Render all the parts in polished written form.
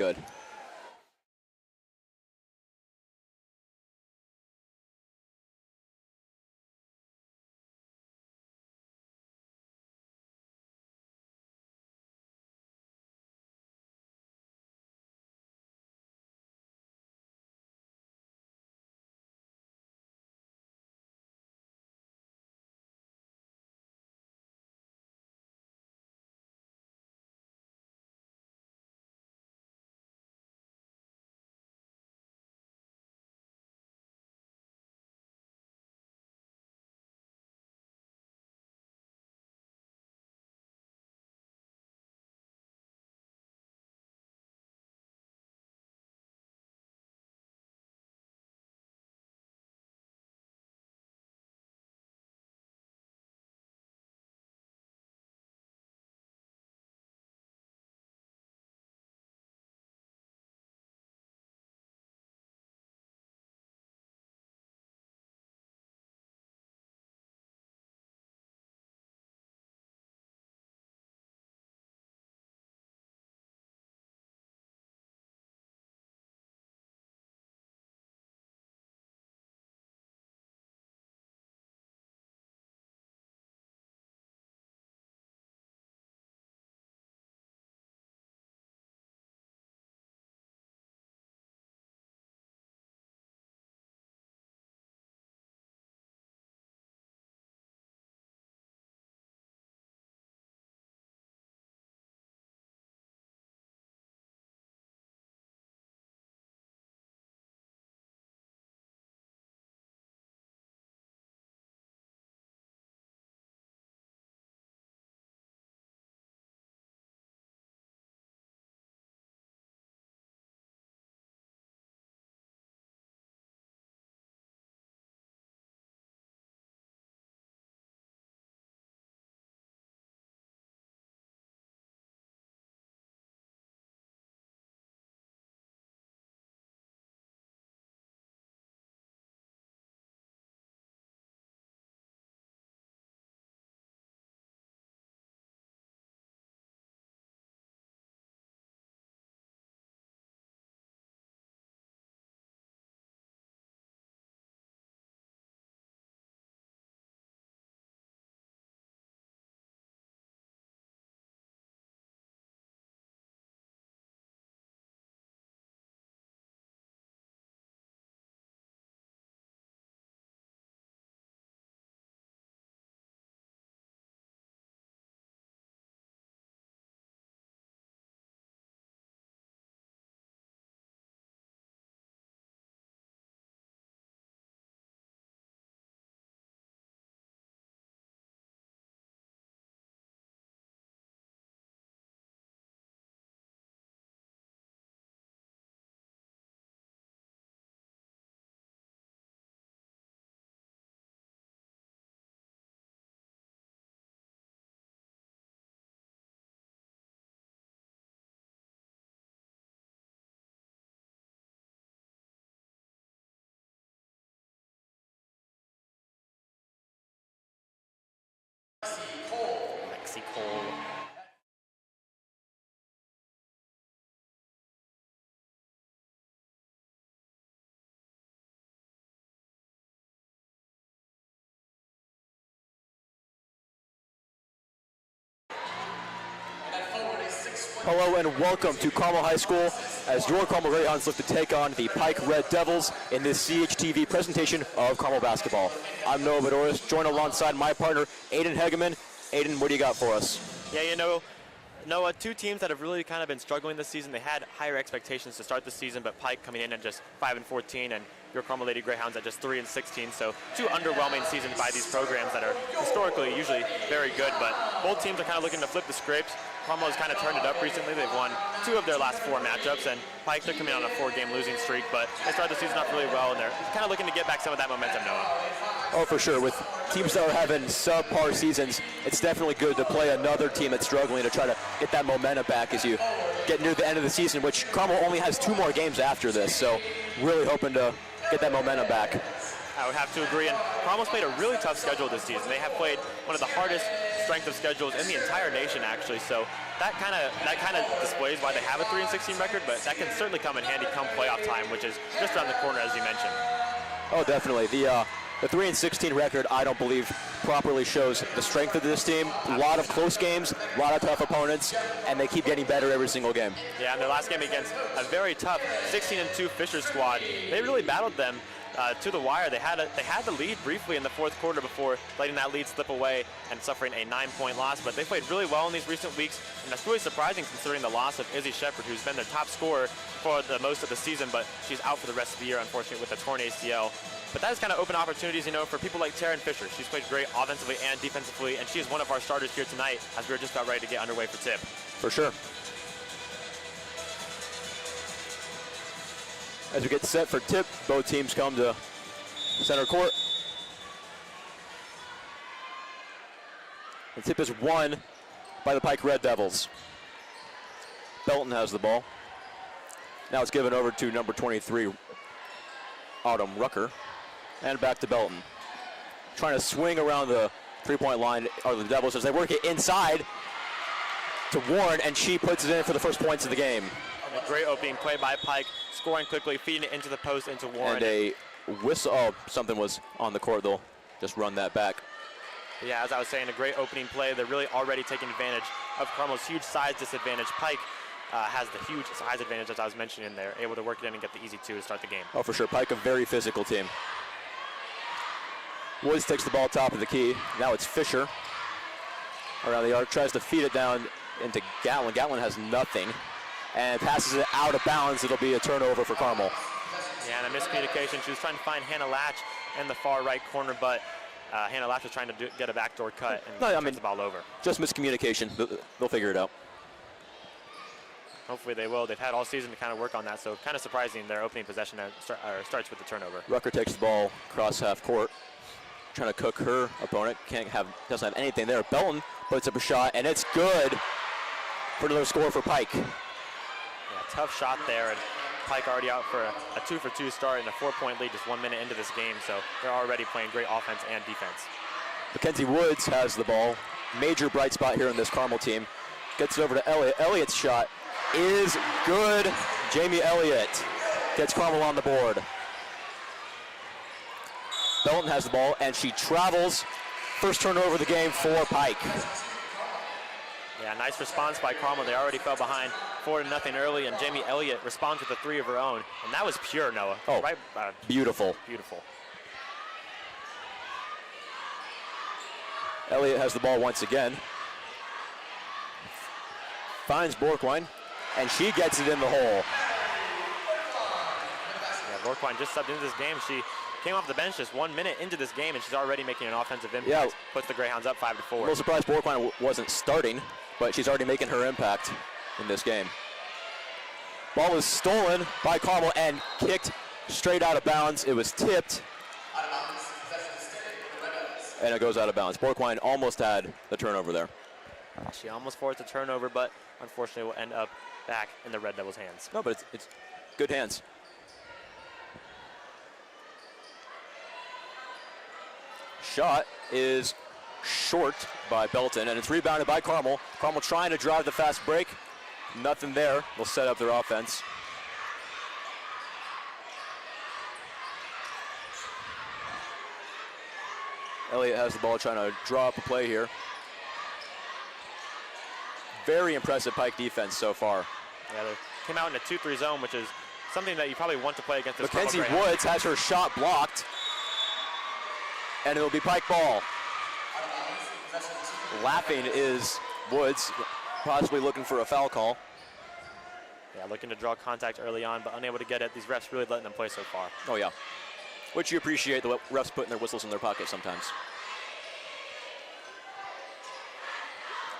Good. Hello and welcome to Carmel High School as your Carmel Greyhounds look to take on the Pike Red Devils in this CHTV presentation of Carmel basketball. I'm Noah Boudouris, joined alongside my partner, Ayden Hagemann. Ayden, what do you got for us? Yeah, you know, Noah, two teams that have really kind of been struggling this season. They had higher expectations to start the season, but Pike coming in at just 5-14 and your Carmel Lady Greyhounds at just 3-16. So two underwhelming seasons by these programs that are historically usually very good, but both teams are kind of looking to flip the script. Carmel has kind of turned it up recently. They've won 2 of their last 4 matchups, and Pike, they're coming on a 4-game losing streak, but they started the season off really well, and they're kind of looking to get back some of that momentum, Noah. Oh, for sure. With teams that are having subpar seasons, it's definitely good to play another team that's struggling to try to get that momentum back as you get near the end of the season, which Carmel only has 2 more games after this, so really hoping to get that momentum back. I would have to agree, and Carmel's played a really tough schedule this season. They have played one of the hardest strength of schedules in the entire nation, actually. So that kind of displays why they have a 3-16 record, but that can certainly come in handy come playoff time, which is just around the corner, as you mentioned. Oh, definitely. The 3-16 record, I don't believe, properly shows the strength of this team. A lot of close games, a lot of tough opponents, and they keep getting better every single game. Yeah, and their last game against a very tough 16-2 Fisher squad, they really battled them to the wire. They had the lead briefly in the fourth quarter before letting that lead slip away and suffering a 9-point loss. But they played really well in these recent weeks, and that's really surprising considering the loss of Izzy Shepard, who's been their top scorer for the most of the season, but she's out for the rest of the year, unfortunately, with a torn ACL. But that has kind of opened opportunities, you know, for people like Taryn Fisher. She's played great offensively and defensively, and she is one of our starters here tonight as we're just about ready to get underway for tip. For sure. As we get set for tip, both teams come to center court. The tip is won by the Pike Red Devils. Belton has the ball. Now it's given over to number 23, Autumn Rucker. And back to Belton. Trying to swing around the three-point line are the Devils as they work it inside to Warren, and she puts it in for the first points of the game. A great opening play by Pike, scoring quickly, feeding it into the post into Warren. And a whistle, oh, something was on the court. They'll just run that back. Yeah, as I was saying, a great opening play. They're really already taking advantage of Carmel's huge size disadvantage. Pike has the huge size advantage, as I was mentioning. They're able to work it in and get the easy two to start the game. Oh, for sure. Pike, a very physical team. Woods takes the ball top of the key. Now it's Fisher around the arc, tries to feed it down into Gatlin. Gatlin has nothing and passes it out of bounds. It'll be a turnover for Carmel. Yeah, and a miscommunication. She was trying to find Hannah Latch in the far right corner, but Hannah Latch was trying to get a backdoor cut and turns the ball over. Just miscommunication. They'll figure it out. Hopefully they will. They've had all season to kind of work on that, so kind of surprising their opening possession starts with the turnover. Rucker takes the ball across half court, trying to cook her opponent. Doesn't have anything there. Belton puts up a shot, and it's good for another score for Pike. Yeah, tough shot there, and Pike already out for a 2-for-2 start and a 4-point lead just 1 minute into this game, so they're already playing great offense and defense. Mackenzie Woods has the ball. Major bright spot here in this Carmel team. Gets it over to Elliott. Elliott's shot is good. Jamie Elliott gets Carmel on the board. Belton has the ball, and she travels. First turnover of the game for Pike. Yeah, nice response by Carmel. They already fell behind 4-0 early, and Jamie Elliott responds with a three of her own. And that was pure, Noah. Oh, right, beautiful. Beautiful. Elliott has the ball once again. Finds Borkwine, and she gets it in the hole. Yeah, Borkwine just subbed into this game. She came off the bench just 1 minute into this game, and she's already making an offensive impact. Yeah. Puts the Greyhounds up 5-4. A little surprised Borkwine wasn't starting, but she's already making her impact in this game. Ball was stolen by Carmel and kicked straight out of bounds. It was tipped, and it goes out of bounds. Borkwine almost had the turnover there. She almost forced a turnover, but unfortunately will end up back in the Red Devils' hands. No, but it's good hands. Shot is short by Belton, and it's rebounded by Carmel. Carmel trying to drive the fast break. Nothing there. They'll set up their offense. Elliott has the ball, trying to draw up a play here. Very impressive Pike defense so far. Yeah, they came out in a 2-3 zone, which is something that you probably want to play against this Mackenzie Woods has her shot blocked, and it'll be Pike ball. Laughing is Woods, possibly looking for a foul call. Yeah, looking to draw contact early on, but unable to get it. These refs really letting them play so far. Oh, yeah. Which you appreciate, the refs putting their whistles in their pocket sometimes.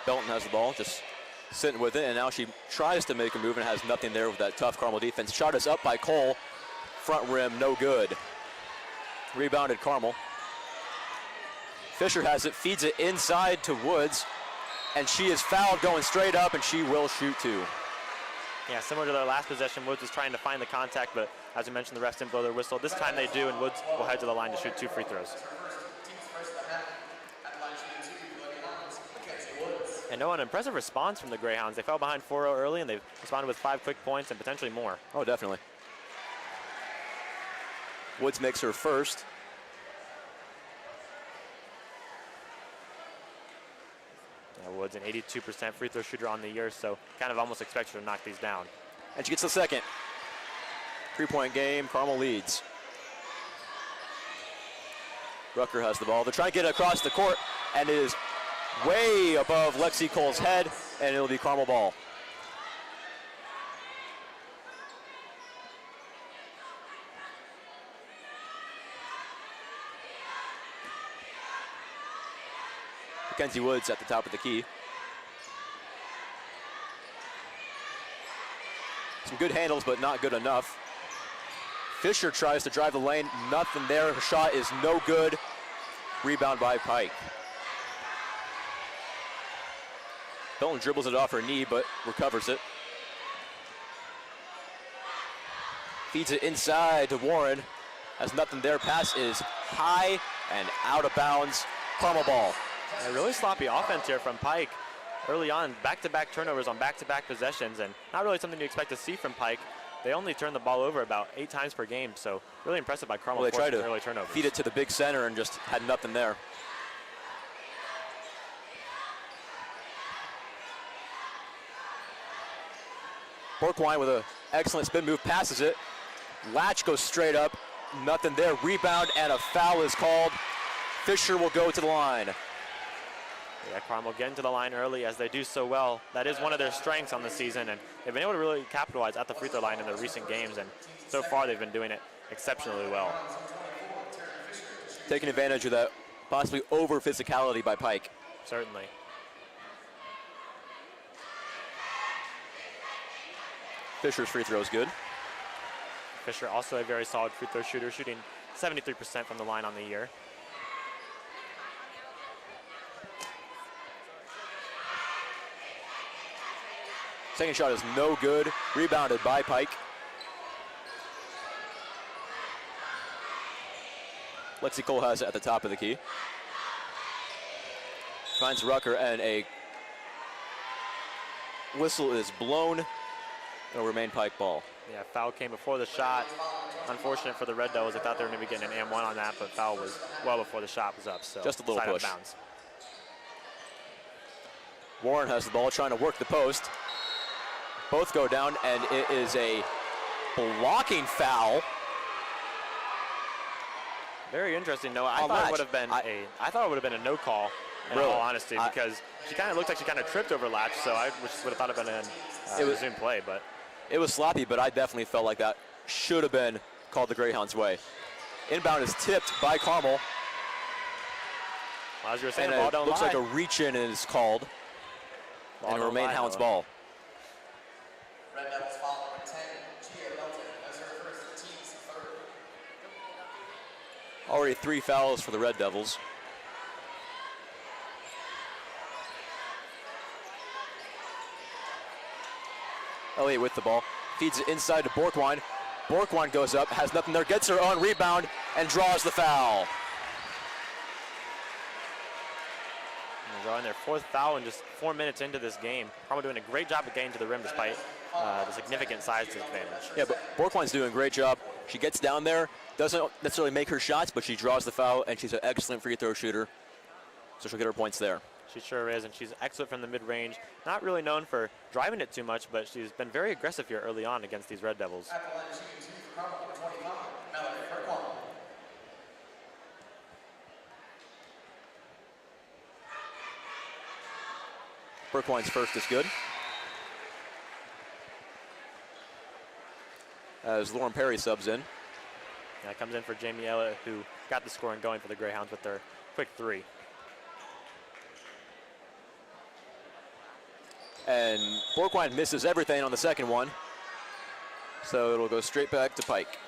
Belton has the ball, just sitting with it, and now she tries to make a move and has nothing there with that tough Carmel defense. Shot is up by Cole. Front rim, no good. Rebounded Carmel. Fisher has it, feeds it inside to Woods, and she is fouled going straight up, and she will shoot two. Yeah, similar to their last possession, Woods was trying to find the contact, but as we mentioned, the refs didn't blow their whistle. This time they do, and Woods will head to the line to shoot 2 free throws. And no, an impressive response from the Greyhounds. They fell behind 4-0 early, and they've responded with 5 quick points and potentially more. Oh, definitely. Woods makes her first. Yeah, Woods, an 82% free throw shooter on the year, so kind of almost expects her to knock these down. And she gets the second. 3-point game, Carmel leads. Rucker has the ball. They're trying to get it across the court, and it is way above Lexi Cole's head, and it'll be Carmel ball. Mackenzie Woods at the top of the key. Some good handles, but not good enough. Fisher tries to drive the lane, nothing there. Her shot is no good. Rebound by Pike. Hilton dribbles it off her knee, but recovers it. Feeds it inside to Warren. Has nothing there. Pass is high and out of bounds. Carmel ball. A really sloppy offense here from Pike. Early on, back-to-back turnovers on back-to-back possessions, and not really something you expect to see from Pike. They only turn the ball over about 8 times per game, so really impressive by Carmel. Well, they tried to early turnovers. feed it to the big center and just had nothing there. Borkwine with an excellent spin move, passes it. Latch goes straight up, nothing there. Rebound and a foul is called. Fisher will go to the line. Yeah, Carmel getting to the line early as they do so well. That is one of their strengths on the season, and they've been able to really capitalize at the free throw line in their recent games, and so far they've been doing it exceptionally well. Taking advantage of that possibly over physicality by Pike. Certainly. Fisher's free throw is good. Fisher also a very solid free throw shooter, shooting 73% from the line on the year. Second shot is no good. Rebounded by Pike. Lexi Cole has it at the top of the key. Finds Rucker, and a whistle is blown. It'll remain Pike ball. Yeah, foul came before the shot. Unfortunate for the Red Devils. They thought they were going to be getting an and one on that, but foul was well before the shot was up. So just a little push. Out of bounds. Warren has the ball, trying to work the post. Both go down, and it is a blocking foul. Very interesting. No, I thought it would have been a no call. In all honesty, because she kind of looked like she kind of tripped over Latch, so I just would have thought it would have been a resumed play. But it was sloppy, but I definitely felt like that should have been called the Greyhounds' way. Inbound is tipped by Carmel. Well, as you were saying, and the ball it don't looks lie. like a reach-in is called, and it'll remain Hounds ball. Red Devils follow with 10. Gia Milton as her first team's third. Already 3 fouls for the Red Devils. Elliott with the ball, feeds it inside to Borkwine. Borkwine goes up, has nothing there, gets her own rebound, and draws the foul. Drawing their 4th foul in just 4 minutes into this game. Carmel doing a great job of getting to the rim despite the significant size disadvantage. Yeah, but Borkwine's doing a great job. She gets down there, doesn't necessarily make her shots, but she draws the foul, and she's an excellent free throw shooter. So she'll get her points there. She sure is, and she's excellent from the mid-range. Not really known for driving it too much, but she's been very aggressive here early on against these Red Devils. Borkwine's first is good. As Lauren Perry subs in. Yeah, comes in for Jamie Elliott, who got the scoring going for the Greyhounds with their quick 3. And Borkwine misses everything on the second one. So it'll go straight back to Pike.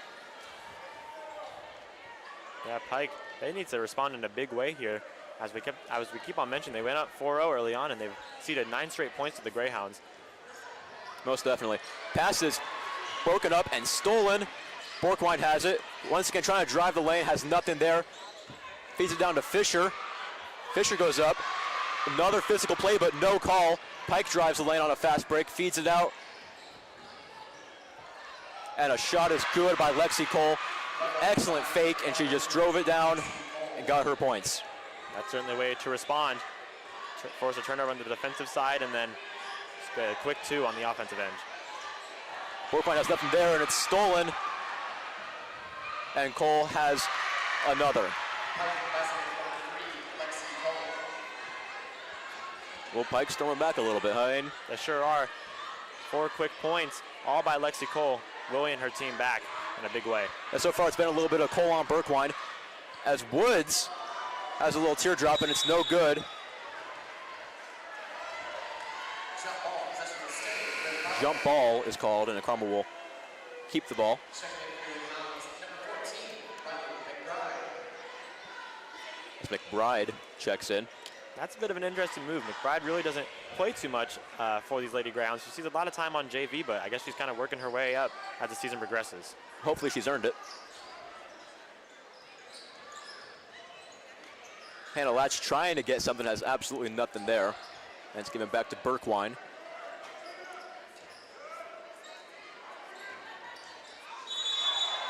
Yeah, Pike, they need to respond in a big way here. As we keep on mentioning, they went up 4-0 early on, and they've ceded 9 straight points to the Greyhounds. Most definitely. Pass is broken up and stolen. Borkwine has it. Once again, trying to drive the lane, has nothing there. Feeds it down to Fisher. Fisher goes up, Another physical play, but no call. Pike drives the lane on a fast break, feeds it out. And a shot is good by Lexi Cole. Excellent fake, and she just drove it down and got her points. That's certainly a way to respond. Force a turnover on the defensive side, and then a quick 2 on the offensive end. Borkline has nothing there, and it's stolen. And Cole has another. Well, Pike's storming back a little bit, huh, Ayden? They sure are. 4 quick points, all by Lexi Cole, willing her team back in a big way. And so far, it's been a little bit of Cole on Berkwine, as Woods has a little teardrop, and it's no good. Jump ball is called, and Carmel will keep the ball. As McBride checks in. That's a bit of an interesting move. McBride really doesn't play too much for these Lady Greyhounds. She sees a lot of time on JV, but I guess she's kind of working her way up as the season progresses. Hopefully she's earned it. Hannah Latch trying to get something, has absolutely nothing there. And it's given back to Berkwine.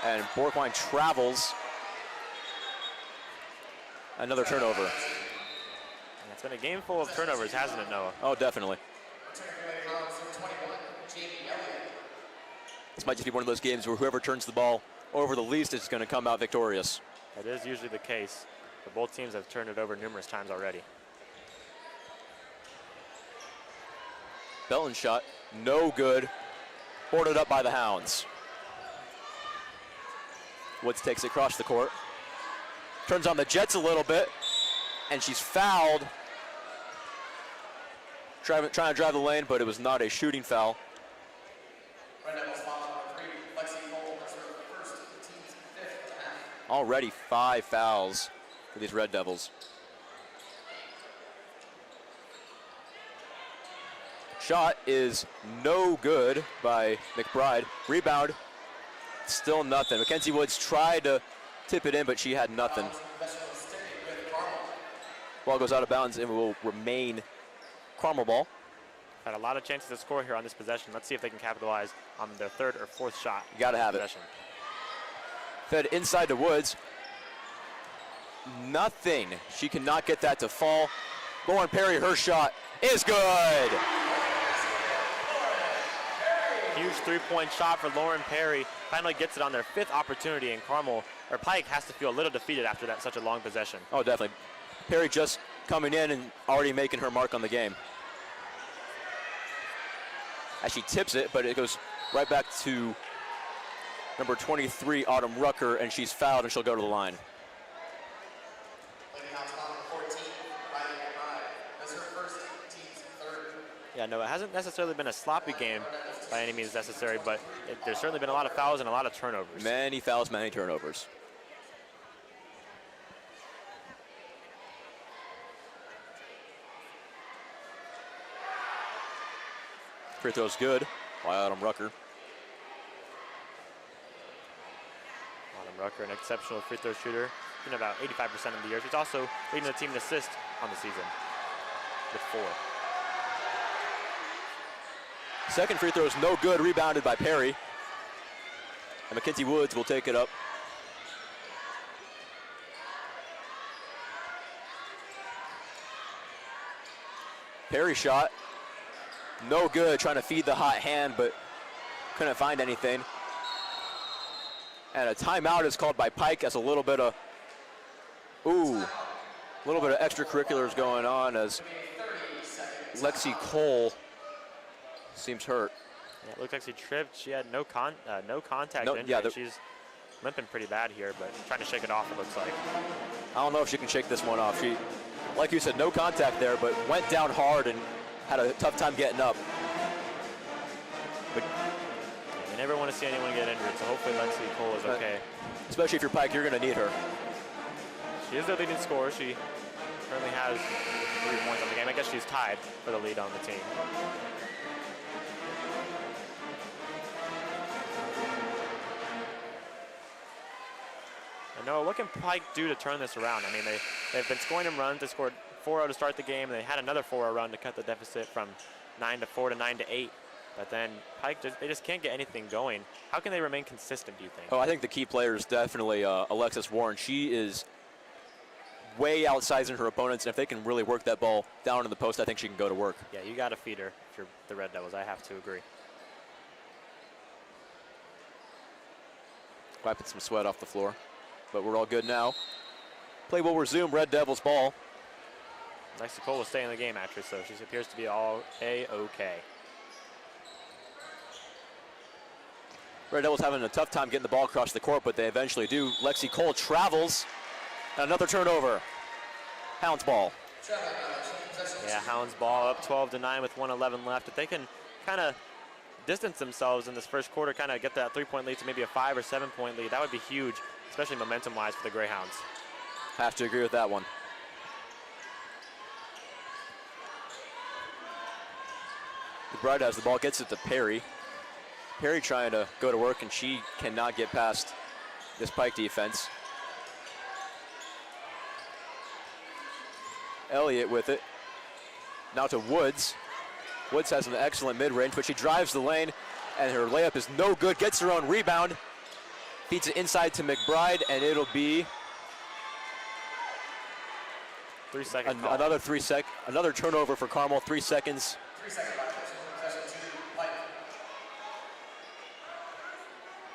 And Berkwine travels. Another turnover. It's been a game full of turnovers, hasn't it, Noah? Oh, definitely. This might just be one of those games where whoever turns the ball over the least is going to come out victorious. That is usually the case, but both teams have turned it over numerous times already. Belton shot, no good. Boarded up by the Hounds. Woods takes it across the court. Turns on the Jets a little bit, and she's fouled. Trying to drive the lane, but it was not a shooting foul. Already 5 fouls for these Red Devils. Shot is no good by McBride. Rebound, still nothing. Mackenzie Woods tried to tip it in, but she had nothing. Ball goes out of bounds and will remain Carmel ball. Had a lot of chances to score here on this possession. Let's see if they can capitalize on their 3rd or 4th shot. You gotta have it. Fed inside to Woods. Nothing. She cannot get that to fall. Lauren Perry, her shot is good. Huge 3-point shot for Lauren Perry. Finally gets it on their 5th opportunity, and Pike has to feel a little defeated after that such a long possession. Oh, definitely. Perry just coming in and already making her mark on the game. As she tips it, but it goes right back to number 23, Autumn Rucker, and she's fouled, and she'll go to the line. Yeah, no, it hasn't necessarily been a sloppy game by any means necessary, but there's certainly been a lot of fouls and a lot of turnovers. Many fouls, many turnovers. Free throw's good by Autumn Rucker. Autumn Rucker, an exceptional free throw shooter, in about 85% of the year. She's also leading the team in assists on the season with 4. Second free throw is no good, rebounded by Perry. And Mackenzie Woods will take it up. Perry shot, no good, trying to feed the hot hand, but couldn't find anything. And a timeout is called by Pike as a little bit of extracurriculars going on as Lexi Cole seems hurt. Yeah, it looks like she tripped. She had no contact injury. Yeah, she's limping pretty bad here, but trying to shake it off, it looks like. I don't know if she can shake this one off. She, like you said, no contact there, but went down hard and had a tough time getting up. But you never want to see anyone get injured, so hopefully Lexi Cole is okay. Especially if you're Pike, you're going to need her. She is the leading scorer. She currently has 3 points on the game. I guess she's tied for the lead on the team. And Noah, what can Pike do to turn this around? I mean, they've been scoring them runs. They scored 4-0 to start the game, and they had another 4-0 run to cut the deficit from 9-4 to 9-8. But then Pike, they just can't get anything going. How can they remain consistent, do you think? Oh, I think the key player is definitely Alexis Warren. She is way outsizing her opponents, and if they can really work that ball down in the post, I think she can go to work. Yeah, you got to feed her if you're the Red Devils. I have to agree. Wiping some sweat off the floor, but we're all good now. Play will resume, Red Devils ball. Lexi Cole will stay in the game, actually, so she appears to be all A-okay. Red Devils having a tough time getting the ball across the court, but they eventually do. Lexi Cole travels. Another turnover. Hounds ball. Yeah, Hounds ball up 12-9 with 1:11 left. If they can kind of distance themselves in this first quarter, kind of get that 3-point lead to maybe a 5 or 7 point lead, that would be huge, especially momentum-wise for the Greyhounds. Have to agree with that one. McBride has the ball, gets it to Perry. Perry trying to go to work, and she cannot get past this Pike defense. Elliott with it. Now to Woods. Woods has an excellent mid-range, but she drives the lane, and her layup is no good. Gets her own rebound. Feeds it inside to McBride, and it'll be 3 seconds. Another turnover for Carmel. 3 seconds. 3-second violation. Possession to Pike.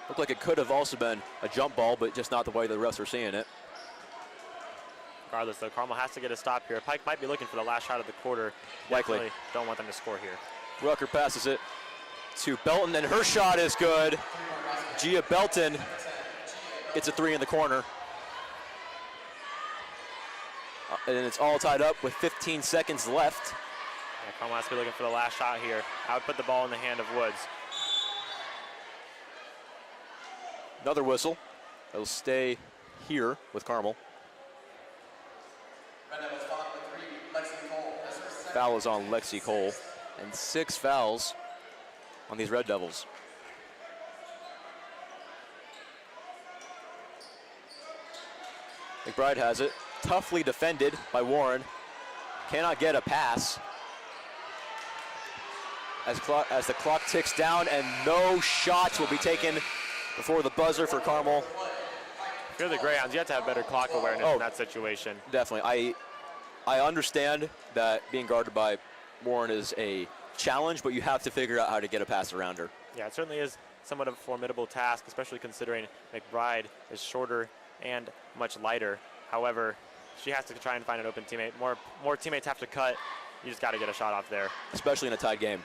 Looked like it could have also been a jump ball, but just not the way the refs are seeing it. Regardless, though, Carmel has to get a stop here. Pike might be looking for the last shot of the quarter. Likely. Definitely don't want them to score here. Rucker passes it to Belton, and her shot is good. Gia Belton gets a 3 in the corner. And it's all tied up with 15 seconds left. Yeah, Carmel has to be looking for the last shot here. I would put the ball in the hand of Woods. Another whistle. It'll stay here with Carmel. Red Devils foul with 3. Lexi Cole. That's her second. Foul is on Lexi Cole. And 6 fouls on these Red Devils. McBride has it. Toughly defended by Warren. Cannot get a pass. As the clock ticks down, and no shots will be taken before the buzzer for Carmel. If you're the Greyhounds, you have to have better clock awareness in that situation. Definitely. I understand that being guarded by Warren is a challenge, but you have to figure out how to get a pass around her. Yeah, it certainly is somewhat of a formidable task, especially considering McBride is shorter and much lighter. However, she has to try and find an open teammate. More teammates have to cut. You just got to get a shot off there. Especially in a tied game.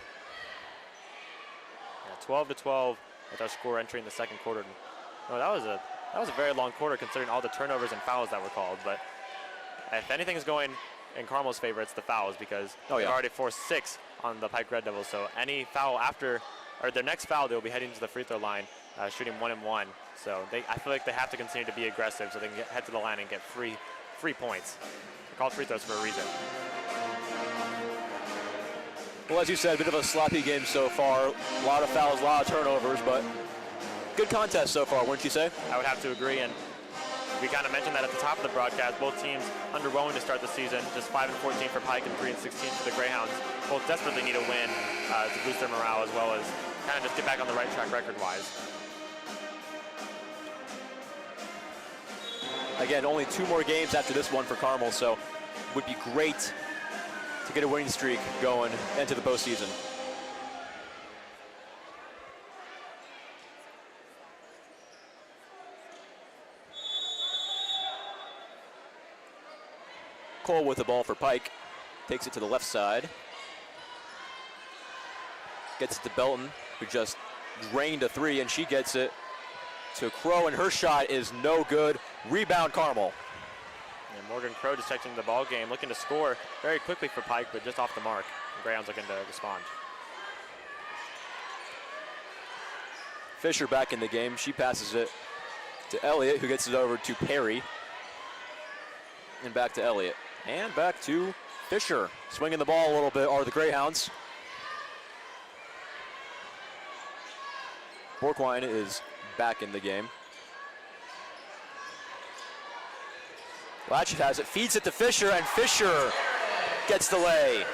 Yeah, 12-12 with our score entering the second quarter. No, that was a very long quarter considering all the turnovers and fouls that were called. But if anything is going in Carmel's favor, it's the fouls, because they've already forced 6 on the Pike Red Devils. So any foul after, or their next foul, they'll be heading to the free throw line, shooting 1-1. So I feel like they have to continue to be aggressive so they can head to the line and get free points. They're called free throws for a reason. Well, as you said, a bit of a sloppy game so far. A lot of fouls, a lot of turnovers, but good contest so far, wouldn't you say? I would have to agree, and we kind of mentioned that at the top of the broadcast. Both teams underwhelming to start the season, just 5-14 for Pike and 3-16 for the Greyhounds. Both desperately need a win to boost their morale, as well as kind of just get back on the right track record-wise. Again, only 2 more games after this one for Carmel, so it would be great to get a winning streak going into the postseason. Cole with the ball for Pike. Takes it to the left side. Gets it to Belton, who just drained a 3, and she gets it to Crow, and her shot is no good. Rebound Carmel. And Morgan Crow just checking the ball game, looking to score very quickly for Pike, but just off the mark. The Greyhounds looking to respond. Fisher back in the game. She passes it to Elliott, who gets it over to Perry. And back to Elliott. And back to Fisher. Swinging the ball a little bit are the Greyhounds. Borkwine is back in the game. Latchet has it, feeds it to Fisher, and Fisher gets the lay.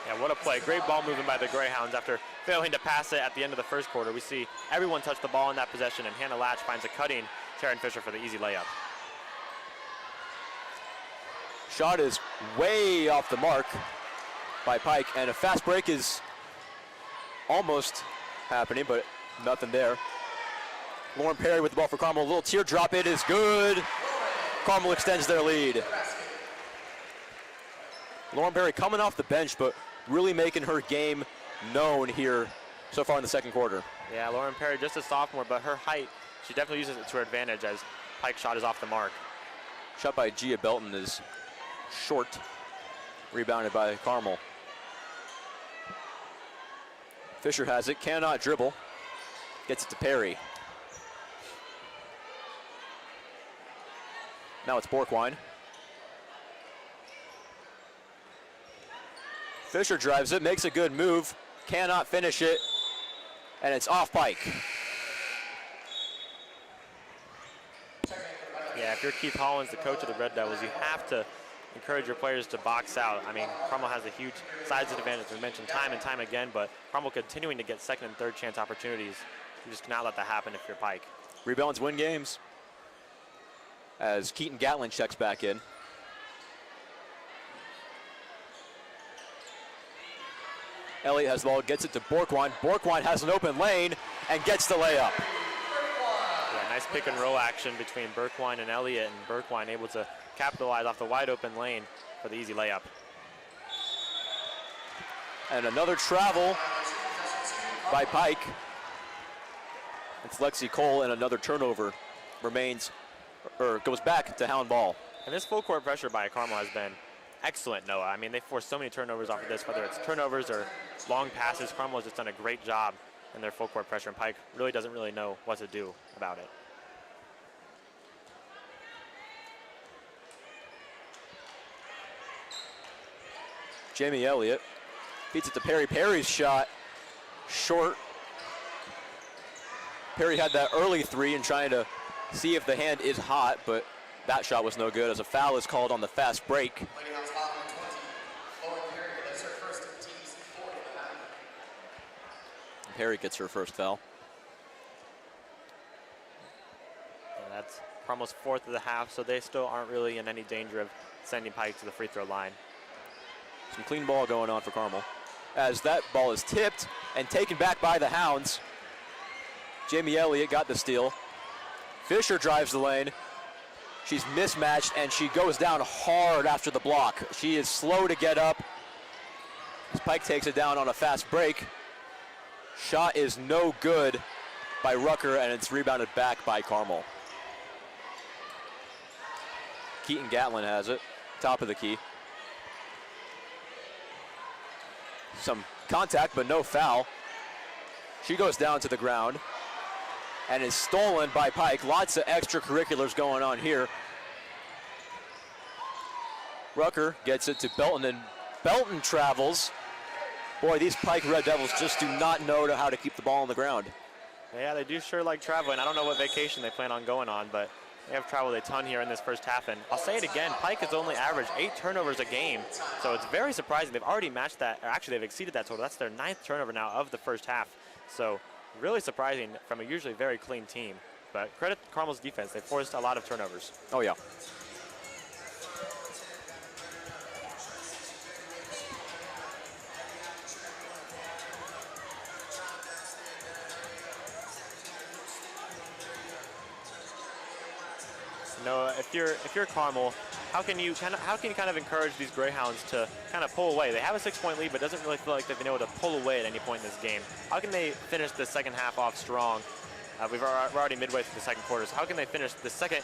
Yeah, what a play. Great ball movement by the Greyhounds after failing to pass it at the end of the first quarter. We see everyone touch the ball in that possession, and Hannah Latch finds a cutting Taryn Fisher for the easy layup. Shot is way off the mark by Pike, and a fast break is almost happening, but nothing there. Lauren Perry with the ball for Carmel. A little teardrop. It is good. Carmel extends their lead. Lauren Perry coming off the bench, but really making her game known here so far in the second quarter. Yeah, Lauren Perry, just a sophomore, but her height, she definitely uses it to her advantage as Pike's shot is off the mark. Shot by Gia Belton is short, rebounded by Carmel. Fisher has it, cannot dribble, gets it to Perry. Now it's Borkwine. Fisher drives it, makes a good move, cannot finish it, and it's off Pike. Yeah, if you're Keith Hollins, the coach of the Red Devils, you have to encourage your players to box out. I mean, Carmel has a huge size advantage, as we mentioned time and time again, but Carmel continuing to get second and third chance opportunities. You just cannot let that happen if you're Pike. Rebounds win games. As Keaton Gatlin checks back in. Elliott has the ball, gets it to Borkwine. Borkwine has an open lane and gets the layup. Yeah, nice pick and roll action between Berkwine and Elliott, and Berkwine able to capitalize off the wide open lane for the easy layup. And another travel by Pike. It's Lexi Cole, and another turnover goes back to Hound ball. And this full court pressure by Carmel has been excellent, Noah. I mean, they forced so many turnovers off of this, whether it's turnovers or long passes. Carmel has just done a great job in their full court pressure, and Pike really doesn't know what to do about it. Jamie Elliott feeds it to Perry. Perry's shot short. Perry had that early three and trying to see if the hand is hot, but that shot was no good as a foul is called on the fast break. Perry gets her first foul. And that's Carmel's fourth of the half, so they still aren't really in any danger of sending Pike to the free throw line. Some clean ball going on for Carmel. As that ball is tipped and taken back by the Hounds. Jamie Elliott got the steal. Fisher drives the lane. She's mismatched and she goes down hard after the block. She is slow to get up. Pike takes it down on a fast break. Shot is no good by Rucker, and it's rebounded back by Carmel. Keaton Gatlin has it, top of the key. Some contact, but no foul. She goes down to the ground and is stolen by Pike. Lots of extracurriculars going on here. Rucker gets it to Belton, and Belton travels. Boy, these Pike Red Devils just do not know how to keep the ball on the ground. Yeah, they do sure like traveling. I don't know what vacation they plan on going on, but they have traveled a ton here in this first half. And I'll say it again, Pike has only averaged 8 turnovers a game. So it's very surprising. They've already matched that, or actually they've exceeded that total. That's their 9th turnover now of the first half. So really surprising from a usually very clean team. But credit Carmel's defense. They forced a lot of turnovers. Oh, yeah. Noah, if you're Carmel, how can you kind of encourage these Greyhounds to kind of pull away? They have a 6-point lead, but doesn't really feel like they've been able to pull away at any point in this game. How can they finish the second half off strong? We're already midway through the second quarter, so how can they finish the second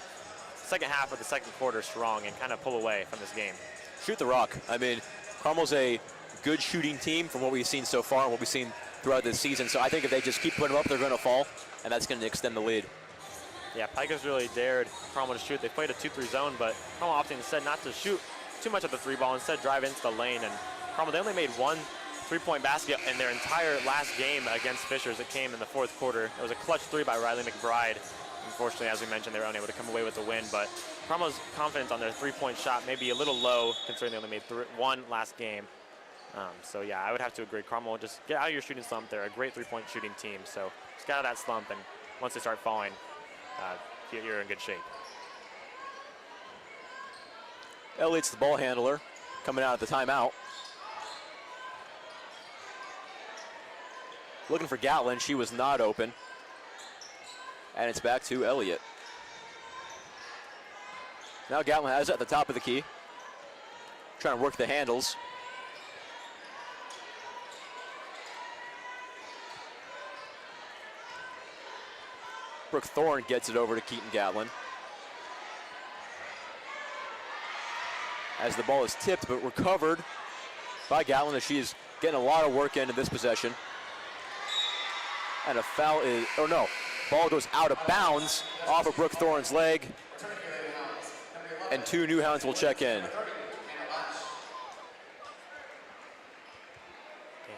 half of the second quarter strong and kind of pull away from this game? Shoot the rock. I mean, Carmel's a good shooting team from what we've seen so far and what we've seen throughout this season. So I think if they just keep putting them up, they're going to fall, and that's going to extend the lead. Yeah, Pike has really dared Carmel to shoot. They played a 2-3 zone, but Carmel opting instead not to shoot too much of the 3 ball, instead drive into the lane. And Carmel, they only made 1 3-point basket in their entire last game against Fishers. It came in the fourth quarter. It was a clutch 3 by Riley McBride. Unfortunately, as we mentioned, they were unable to come away with the win, but Carmel's confidence on their three-point shot may be a little low, considering they only made one last game. So yeah, I would have to agree. Carmel, just get out of your shooting slump. They're a great three-point shooting team, so just get out of that slump, and once they start falling, you're in good shape. Elliott's the ball handler, coming out at the timeout. Looking for Gatlin, she was not open. And it's back to Elliott. Now Gatlin has it at the top of the key. Trying to work the handles. Brooke Thorne gets it over to Keaton Gatlin. As the ball is tipped but recovered by Gatlin, as she's getting a lot of work into this possession. And a foul is, oh no, ball goes out of bounds off of Brooke Thorne's leg. And two Newhounds will check in.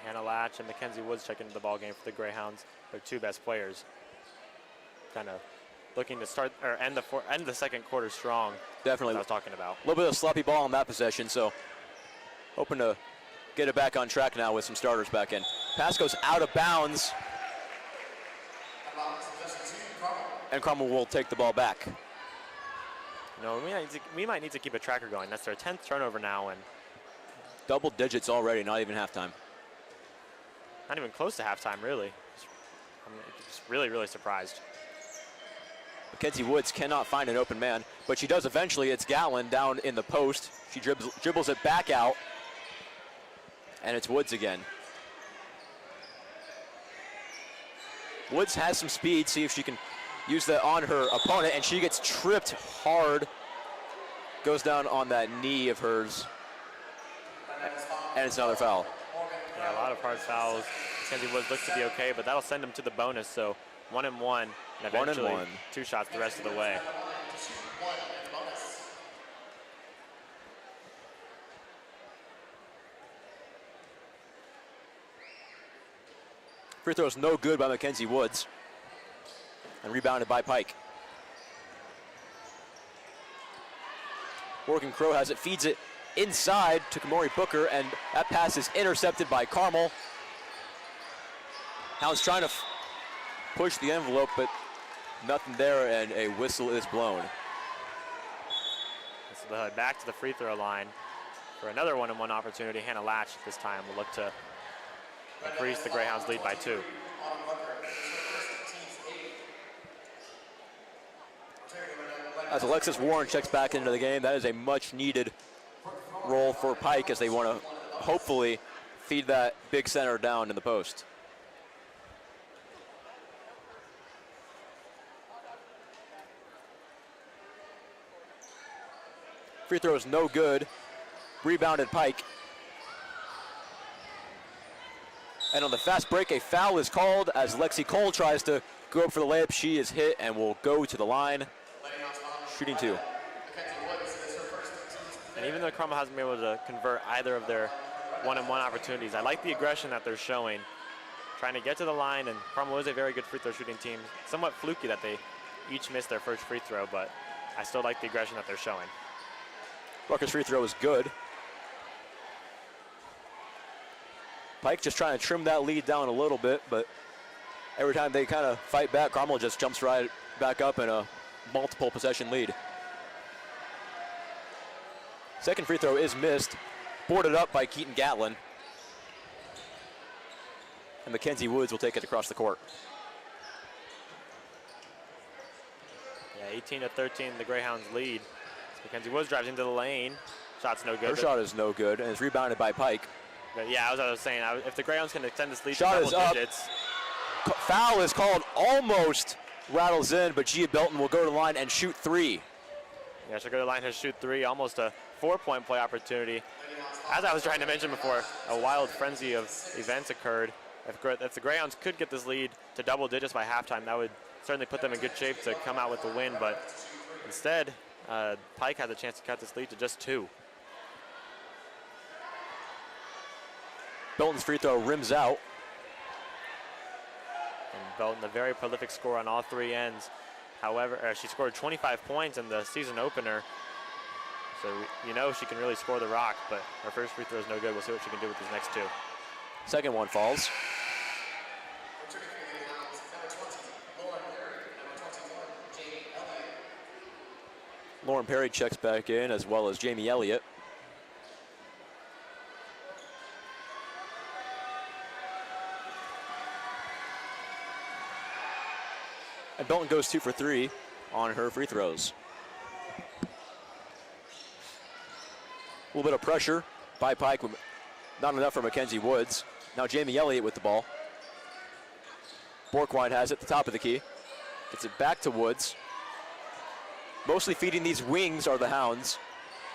Hannah Latch and Mackenzie Woods check into the ball game for the Greyhounds. Their two best players. Kind of looking to start or end the second quarter strong. Definitely. I was talking about. A little bit of sloppy ball on that possession, so hoping to get it back on track now with some starters back in. Pass goes out of bounds. And Carmel will take the ball back. No, we might need to keep a tracker going. That's their 10th turnover now, and double digits already, not even halftime. Not even close to halftime, really. I'm just really, really surprised. Mackenzie Woods cannot find an open man, but she does eventually. It's Gatlin down in the post. She dribbles it back out, and it's Woods again. Woods has some speed. See if she can use that on her opponent, and she gets tripped hard. Goes down on that knee of hers, and it's another foul. Yeah, a lot of hard fouls. Mackenzie Woods looks to be okay, but that'll send them to the bonus, so 1 and 1, and eventually 1 and 1. 2 shots the rest of the way. Free throw is no good by Mackenzie Woods, and rebounded by Pike. Morgan Crow has it, feeds it inside to Kamori Booker, and that pass is intercepted by Carmel. Hounds trying to push the envelope, but nothing there, and a whistle is blown. So back to the free throw line for another 1-on-1 opportunity. Hannah Latch this time will look to increase the Greyhounds' lead by 2. As Alexis Warren checks back into the game, that is a much needed role for Pike as they want to hopefully feed that big center down in the post. Free throw is no good. Rebounded Pike. And on the fast break, a foul is called as Lexi Cole tries to go up for the layup. She is hit and will go to the line. Shooting 2. And even though Carmel hasn't been able to convert either of their 1-on-1 opportunities, I like the aggression that they're showing. Trying to get to the line, and Carmel is a very good free throw shooting team. Somewhat fluky that they each missed their first free throw, but I still like the aggression that they're showing. Rucker's free throw is good. Pike just trying to trim that lead down a little bit, but every time they kind of fight back, Carmel just jumps right back up in a multiple possession lead. Second free throw is missed, boarded up by Keaton Gatlin. And Mackenzie Woods will take it across the court. Yeah, 18-13, the Greyhounds lead. Mackenzie Woods drives into the lane. Shot's no good. Her shot is no good, and it's rebounded by Pike. But yeah, as I was saying, if the Greyhounds can extend this lead Shot to double digits. Foul is called, almost rattles in, but Gia Belton will go to the line and shoot 3. Yeah, she'll go to the line and shoot 3, almost a 4-point play opportunity. As I was trying to mention before, a wild frenzy of events occurred. If the Greyhounds could get this lead to double digits by halftime, that would certainly put them in good shape to come out with the win, but instead, Pike has a chance to cut this lead to just 2. Belton's free throw rims out. And Belton, a very prolific scorer on all 3 ends. However, she scored 25 points in the season opener. So you know she can really score the rock, but her first free throw is no good. We'll see what she can do with these next two. Second one falls. Lauren Perry checks back in, as well as Jamie Elliott. And Belton goes 2 for 3 on her free throws. A little bit of pressure by Pike, not enough for Mackenzie Woods. Now Jamie Elliott with the ball. Borkwine has it at the top of the key. Gets it back to Woods. Mostly feeding these wings are the Hounds.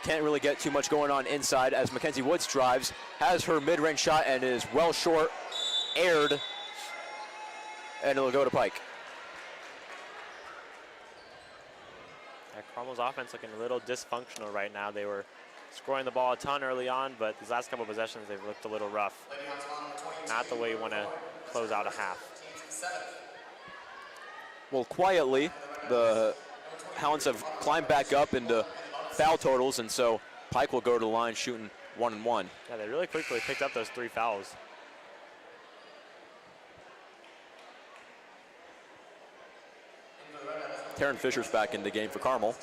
Can't really get too much going on inside as Mackenzie Woods drives, has her mid-range shot and is well short, aired, and it'll go to Pike. Carmel's offense looking a little dysfunctional right now. They were scoring the ball a ton early on, but these last couple of possessions, they've looked a little rough. Not the way you want to close out a half. Well, quietly, the Hounds have climbed back up into foul totals, and so Pike will go to the line shooting 1-1. Yeah, they really quickly picked up those 3 fouls. Taryn Fisher's back in the game for Carmel.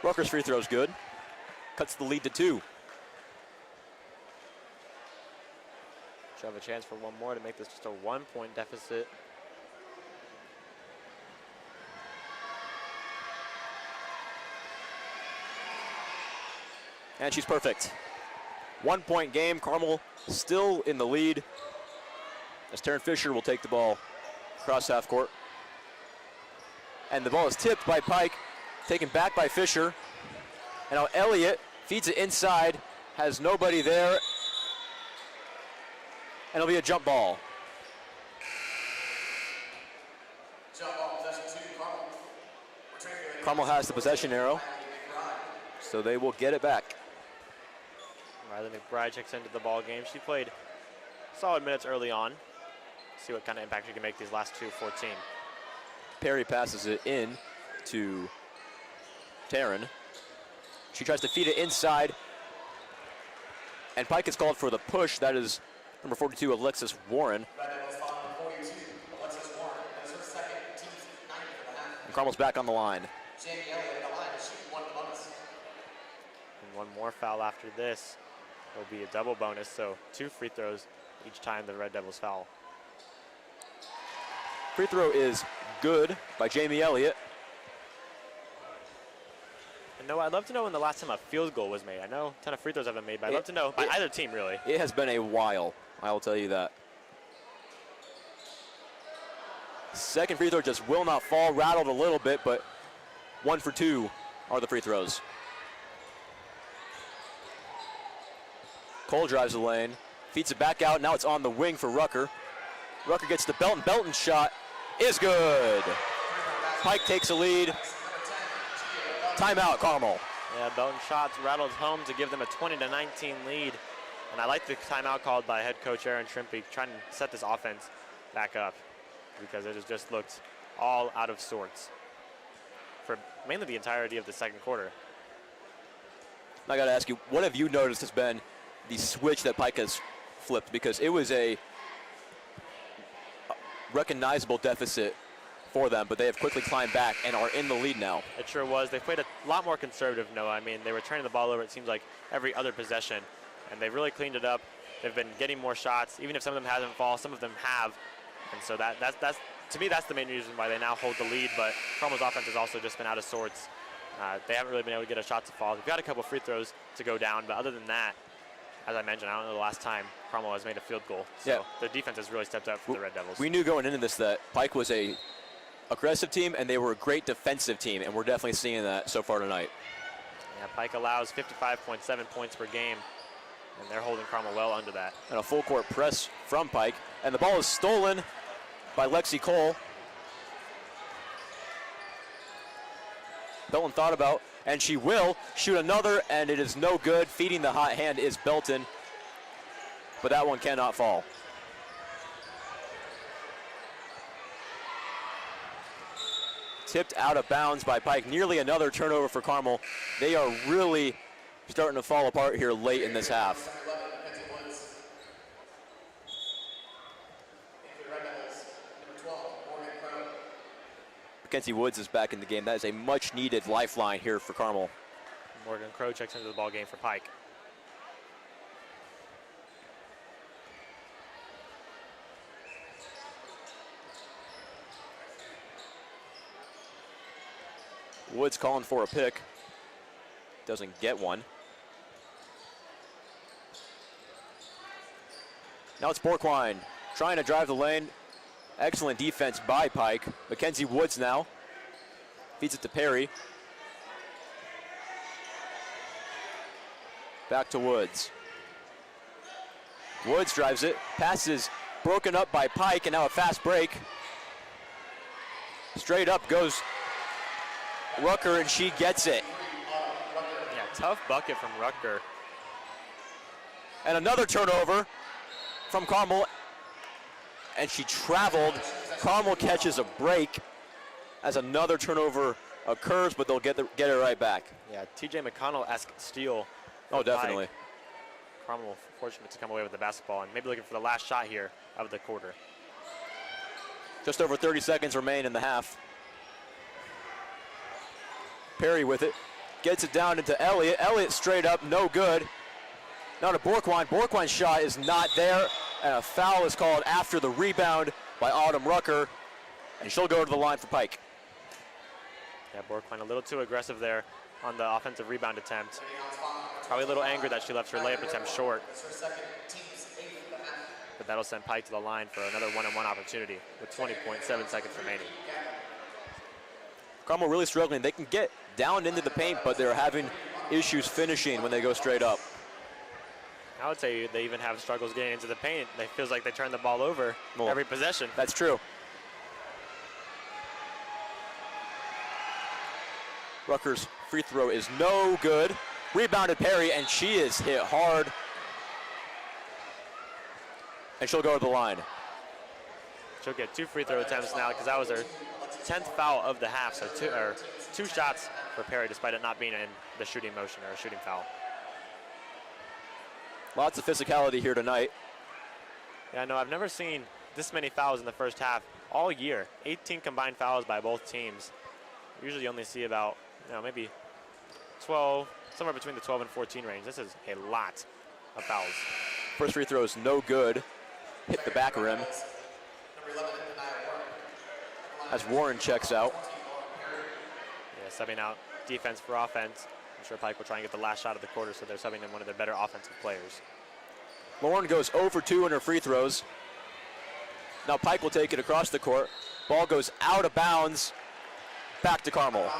Rucker's free throw's good. Cuts the lead to 2. Should have a chance for one more to make this just a 1-point deficit. And she's perfect. 1-point game. Carmel still in the lead as Taryn Fisher will take the ball across half court. And the ball is tipped by Pike, taken back by Fisher. And now Elliott feeds it inside, has nobody there, and it'll be a jump ball. Carmel has the possession arrow, so they will get it back. Riley McBride checks into the ball game. She played solid minutes early on. See what kind of impact she can make these last 2-14. Perry passes it in to Taryn. She tries to feed it inside, and Pike is called for the push. That is number 42, Alexis Warren. And Carmel's back on the line. And one more foul after this will be a double bonus, so 2 free throws each time the Red Devils foul. Free throw is good by Jamie Elliott. And no, I'd love to know when the last time a field goal was made. I know a ton of free throws have been made, but I'd love to know by either team, really. It has been a while, I will tell you that. Second free throw just will not fall, rattled a little bit, but 1 for 2 are the free throws. Cole drives the lane, feeds it back out. Now it's on the wing for Rucker. Rucker gets the Belton. Belton's shot is good. Pike takes a lead. Timeout, Carmel. Yeah, Belton shots rattled home to give them a 20-19 lead. And I like the timeout called by head coach Aaron Trimpe, trying to set this offense back up because it has just looked all out of sorts for mainly the entirety of the second quarter. I got to ask you, what have you noticed has been the switch that Pike has flipped? Because it was a recognizable deficit for them, but they have quickly climbed back and are in the lead now. It sure was. They played a lot more conservative, Noah. I mean, they were turning the ball over, it seems like, every other possession, and they've really cleaned it up. They've been getting more shots, even if some of them haven't fallen, some of them have. And so that's to me, that's the main reason why they now hold the lead, but Carmel's offense has also just been out of sorts. They haven't really been able to get a shot to fall. They've got a couple free throws to go down, but other than that, as I mentioned, I don't know the last time Carmel has made a field goal. So yeah, their defense has really stepped up for the Red Devils. We knew going into this that Pike was a aggressive team and they were a great defensive team, and we're definitely seeing that so far tonight. Yeah, Pike allows 55.7 points per game, and they're holding Carmel well under that. And a full court press from Pike, and the ball is stolen by Lexi Cole. Belton thought about, and she will shoot another, and it is no good. Feeding the hot hand is Belton, but that one cannot fall. Tipped out of bounds by Pike. Nearly another turnover for Carmel. They are really starting to fall apart here late in this half. Mackenzie Woods is back in the game. That is a much needed lifeline here for Carmel. Morgan Crow checks into the ball game for Pike. Woods calling for a pick. Doesn't get one. Now it's Borkwine trying to drive the lane. Excellent defense by Pike. Mackenzie Woods now. Feeds it to Perry. Back to Woods. Woods drives it. Passes broken up by Pike, and now a fast break. Straight up goes Rucker, and she gets it. Yeah, tough bucket from Rucker. And another turnover from Carmel, and she traveled. Carmel catches a break as another turnover occurs, but they'll get it right back. Yeah, TJ McConnell-esque steal. Oh, definitely. Pike. Carmel fortunate to come away with the basketball, and maybe looking for the last shot here of the quarter. Just over 30 seconds remain in the half. Perry with it, gets it down into Elliott. Elliott straight up, no good. Now to Borkwine. Borkwine's shot is not there, and a foul is called after the rebound by Autumn Rucker, and she'll go to the line for Pike. Yeah, Borkwine a little too aggressive there on the offensive rebound attempt. Probably a little angry that she left her layup attempt short. But that'll send Pike to the line for another one-on-one opportunity with 20.7 seconds remaining. Carmel really struggling. They can get down into the paint, but they're having issues finishing when they go straight up. I would say they even have struggles getting into the paint. It feels like they turn the ball over every possession. That's true. Rucker's free throw is no good. Rebounded Perry, and she is hit hard. And she'll go to the line. She'll get 2 free throw attempts now because that was her 10th foul of the half. So two shots for Perry, despite it not being in the shooting motion or a shooting foul. Lots of physicality here tonight. Yeah, no, I've never seen this many fouls in the first half all year. 18 combined fouls by both teams. Usually you only see about, maybe 12, somewhere between the 12 and 14 range. This is a lot of fouls. First free throw is no good. Hit the back rim. As Warren checks out. Yeah, subbing out defense for offense. I'm sure Pike will try and get the last shot of the quarter, so they're subbing in one of their better offensive players. Lauren goes 0 for 2 in her free throws. Now Pike will take it across the court. Ball goes out of bounds. Back to Carmel.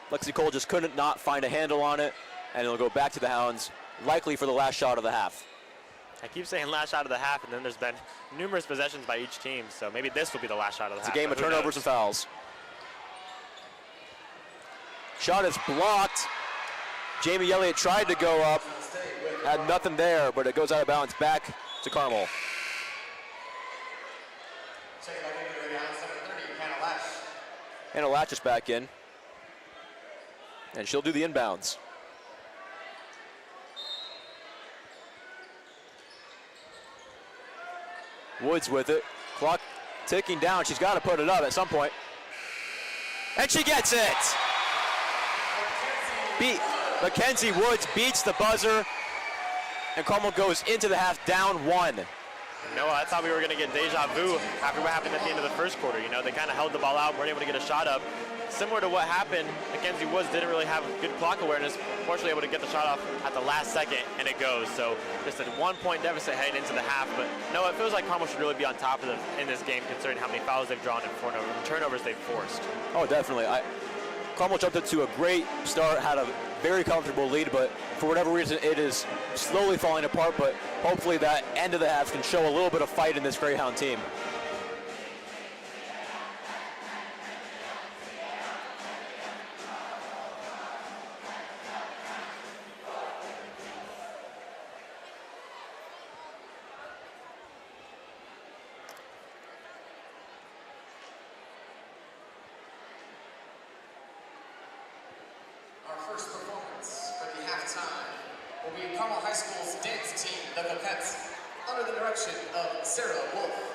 Lexi Cole just couldn't not find a handle on it, and it'll go back to the Hounds, likely for the last shot of the half. I keep saying last shot of the half, and then there's been numerous possessions by each team, so maybe this will be the last shot of the half. It's a game of turnovers and fouls. Shot is blocked. Jamie Elliott tried to go up, had nothing there, but it goes out of bounds back to Carmel. Hannah Latch is back in, and she'll do the inbounds. Woods with it. Clock ticking down. She's got to put it up at some point. And she gets it! Mackenzie Woods beats the buzzer, and Carmel goes into the half down 1. I thought we were going to get deja vu after what happened at the end of the first quarter. They kind of held the ball out, weren't able to get a shot up. Similar to what happened, Mackenzie Woods didn't really have good clock awareness. Fortunately, able to get the shot off at the last second, and it goes. So just a 1-point deficit heading into the half. But no, it feels like Carmel should really be on top of them in this game, considering how many fouls they've drawn and turnovers they've forced. Oh, definitely. Carmel jumped into a great start, had a very comfortable lead, but for whatever reason, it is slowly falling apart. But hopefully that end of the half can show a little bit of fight in this Greyhound team. first performance for the halftime will be Carmel High School's dance team, the Coquettes, under the direction of Sarah Wolf.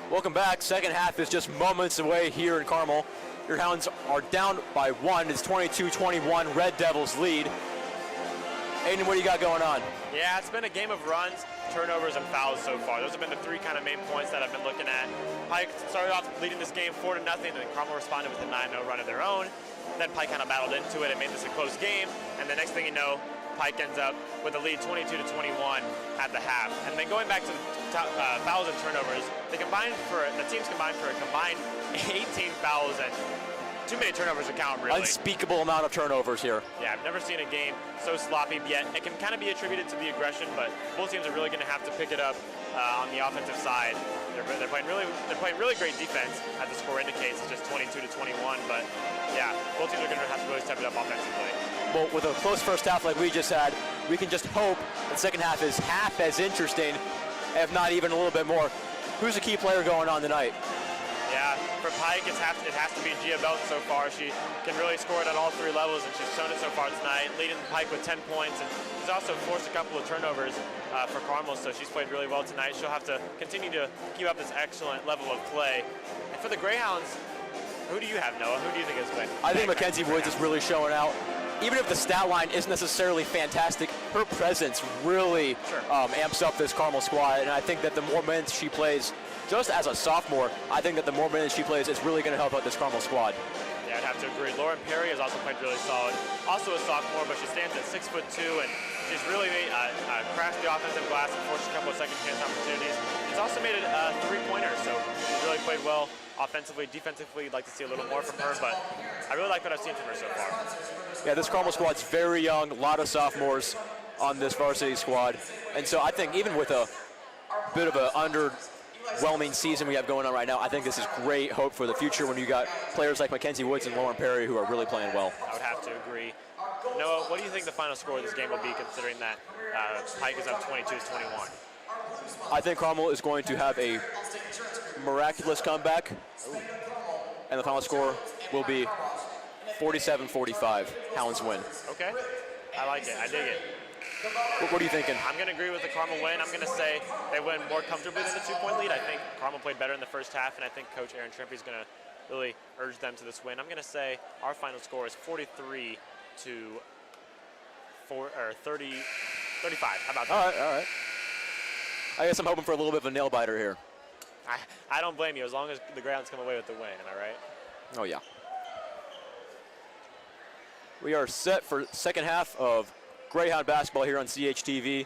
Welcome back. Second half is just moments away here in Carmel. Your Hounds are down by 1. It's 22-21. Red Devils lead. Ayden, what do you got going on? Yeah, it's been a game of runs, turnovers, and fouls so far. Those have been the three kind of main points that I've been looking at. Pike started off leading this game 4-0, and then Carmel responded with a 9-0 run of their own. Then Pike kind of battled into it and made this a close game. And the next thing you know, Pike ends up with a lead 22-21 at the half. And then going back to the fouls and turnovers, the teams combined for a combined 18 fouls and too many turnovers to count, really. Unspeakable amount of turnovers here. Yeah, I've never seen a game so sloppy yet. It can kind of be attributed to the aggression, but both teams are really going to have to pick it up on the offensive side. They're playing really great defense, as the score indicates. It's just 22-21, but yeah, both teams are going to have to really step it up offensively. Well, with a close first half like we just had, we can just hope the second half is half as interesting, if not even a little bit more. Who's the key player going on tonight? Yeah, for Pike, it has to be Gia Belton so far. She can really score it at all three levels, and she's shown it so far tonight, leading Pike with 10 points, and she's also forced a couple of turnovers for Carmel, so she's played really well tonight. She'll have to continue to keep up this excellent level of play. And for the Greyhounds, who do you have, Noah? Who do you think is playing? I think Mackenzie Woods is really showing out. Even if the stat line isn't necessarily fantastic, her presence really amps up this Carmel squad, and I think that the more minutes she plays, just as a sophomore, I think that the more minutes she plays is really going to help out this Carmel squad. Yeah, I'd have to agree. Lauren Perry has also played really solid. Also a sophomore, but she stands at 6'2", and she's really crashed the offensive glass and forced a couple of second chance opportunities. She's also made a three-pointer, so she's really played well offensively. Defensively, I'd like to see a little more from her, but I really like what I've seen from her so far. Yeah, this Carmel squad's very young, a lot of sophomores on this varsity squad, and so I think even with a bit of an underwhelming season we have going on right now, I think this is great hope for the future when you got players like Mackenzie Woods and Lauren Perry who are really playing well. I would have to agree. Noah, what do you think the final score of this game will be, considering that Pike is up 22-21? I think Carmel is going to have a miraculous comeback, and the final score will be 47-45. Hounds win. Okay, I like it. I dig it. What are you thinking? I'm going to agree with the Carmel win. I'm going to say they win more comfortably than the 2-point lead. I think Carmel played better in the first half, and I think Coach Aaron Trimpe is going to really urge them to this win. I'm going to say our final score is 43-35. How about that? All right. I guess I'm hoping for a little bit of a nail biter here. I don't blame you, as long as the Greyhounds come away with the win. Am I right? Oh, yeah. We are set for second half of Greyhound basketball here on CHTV.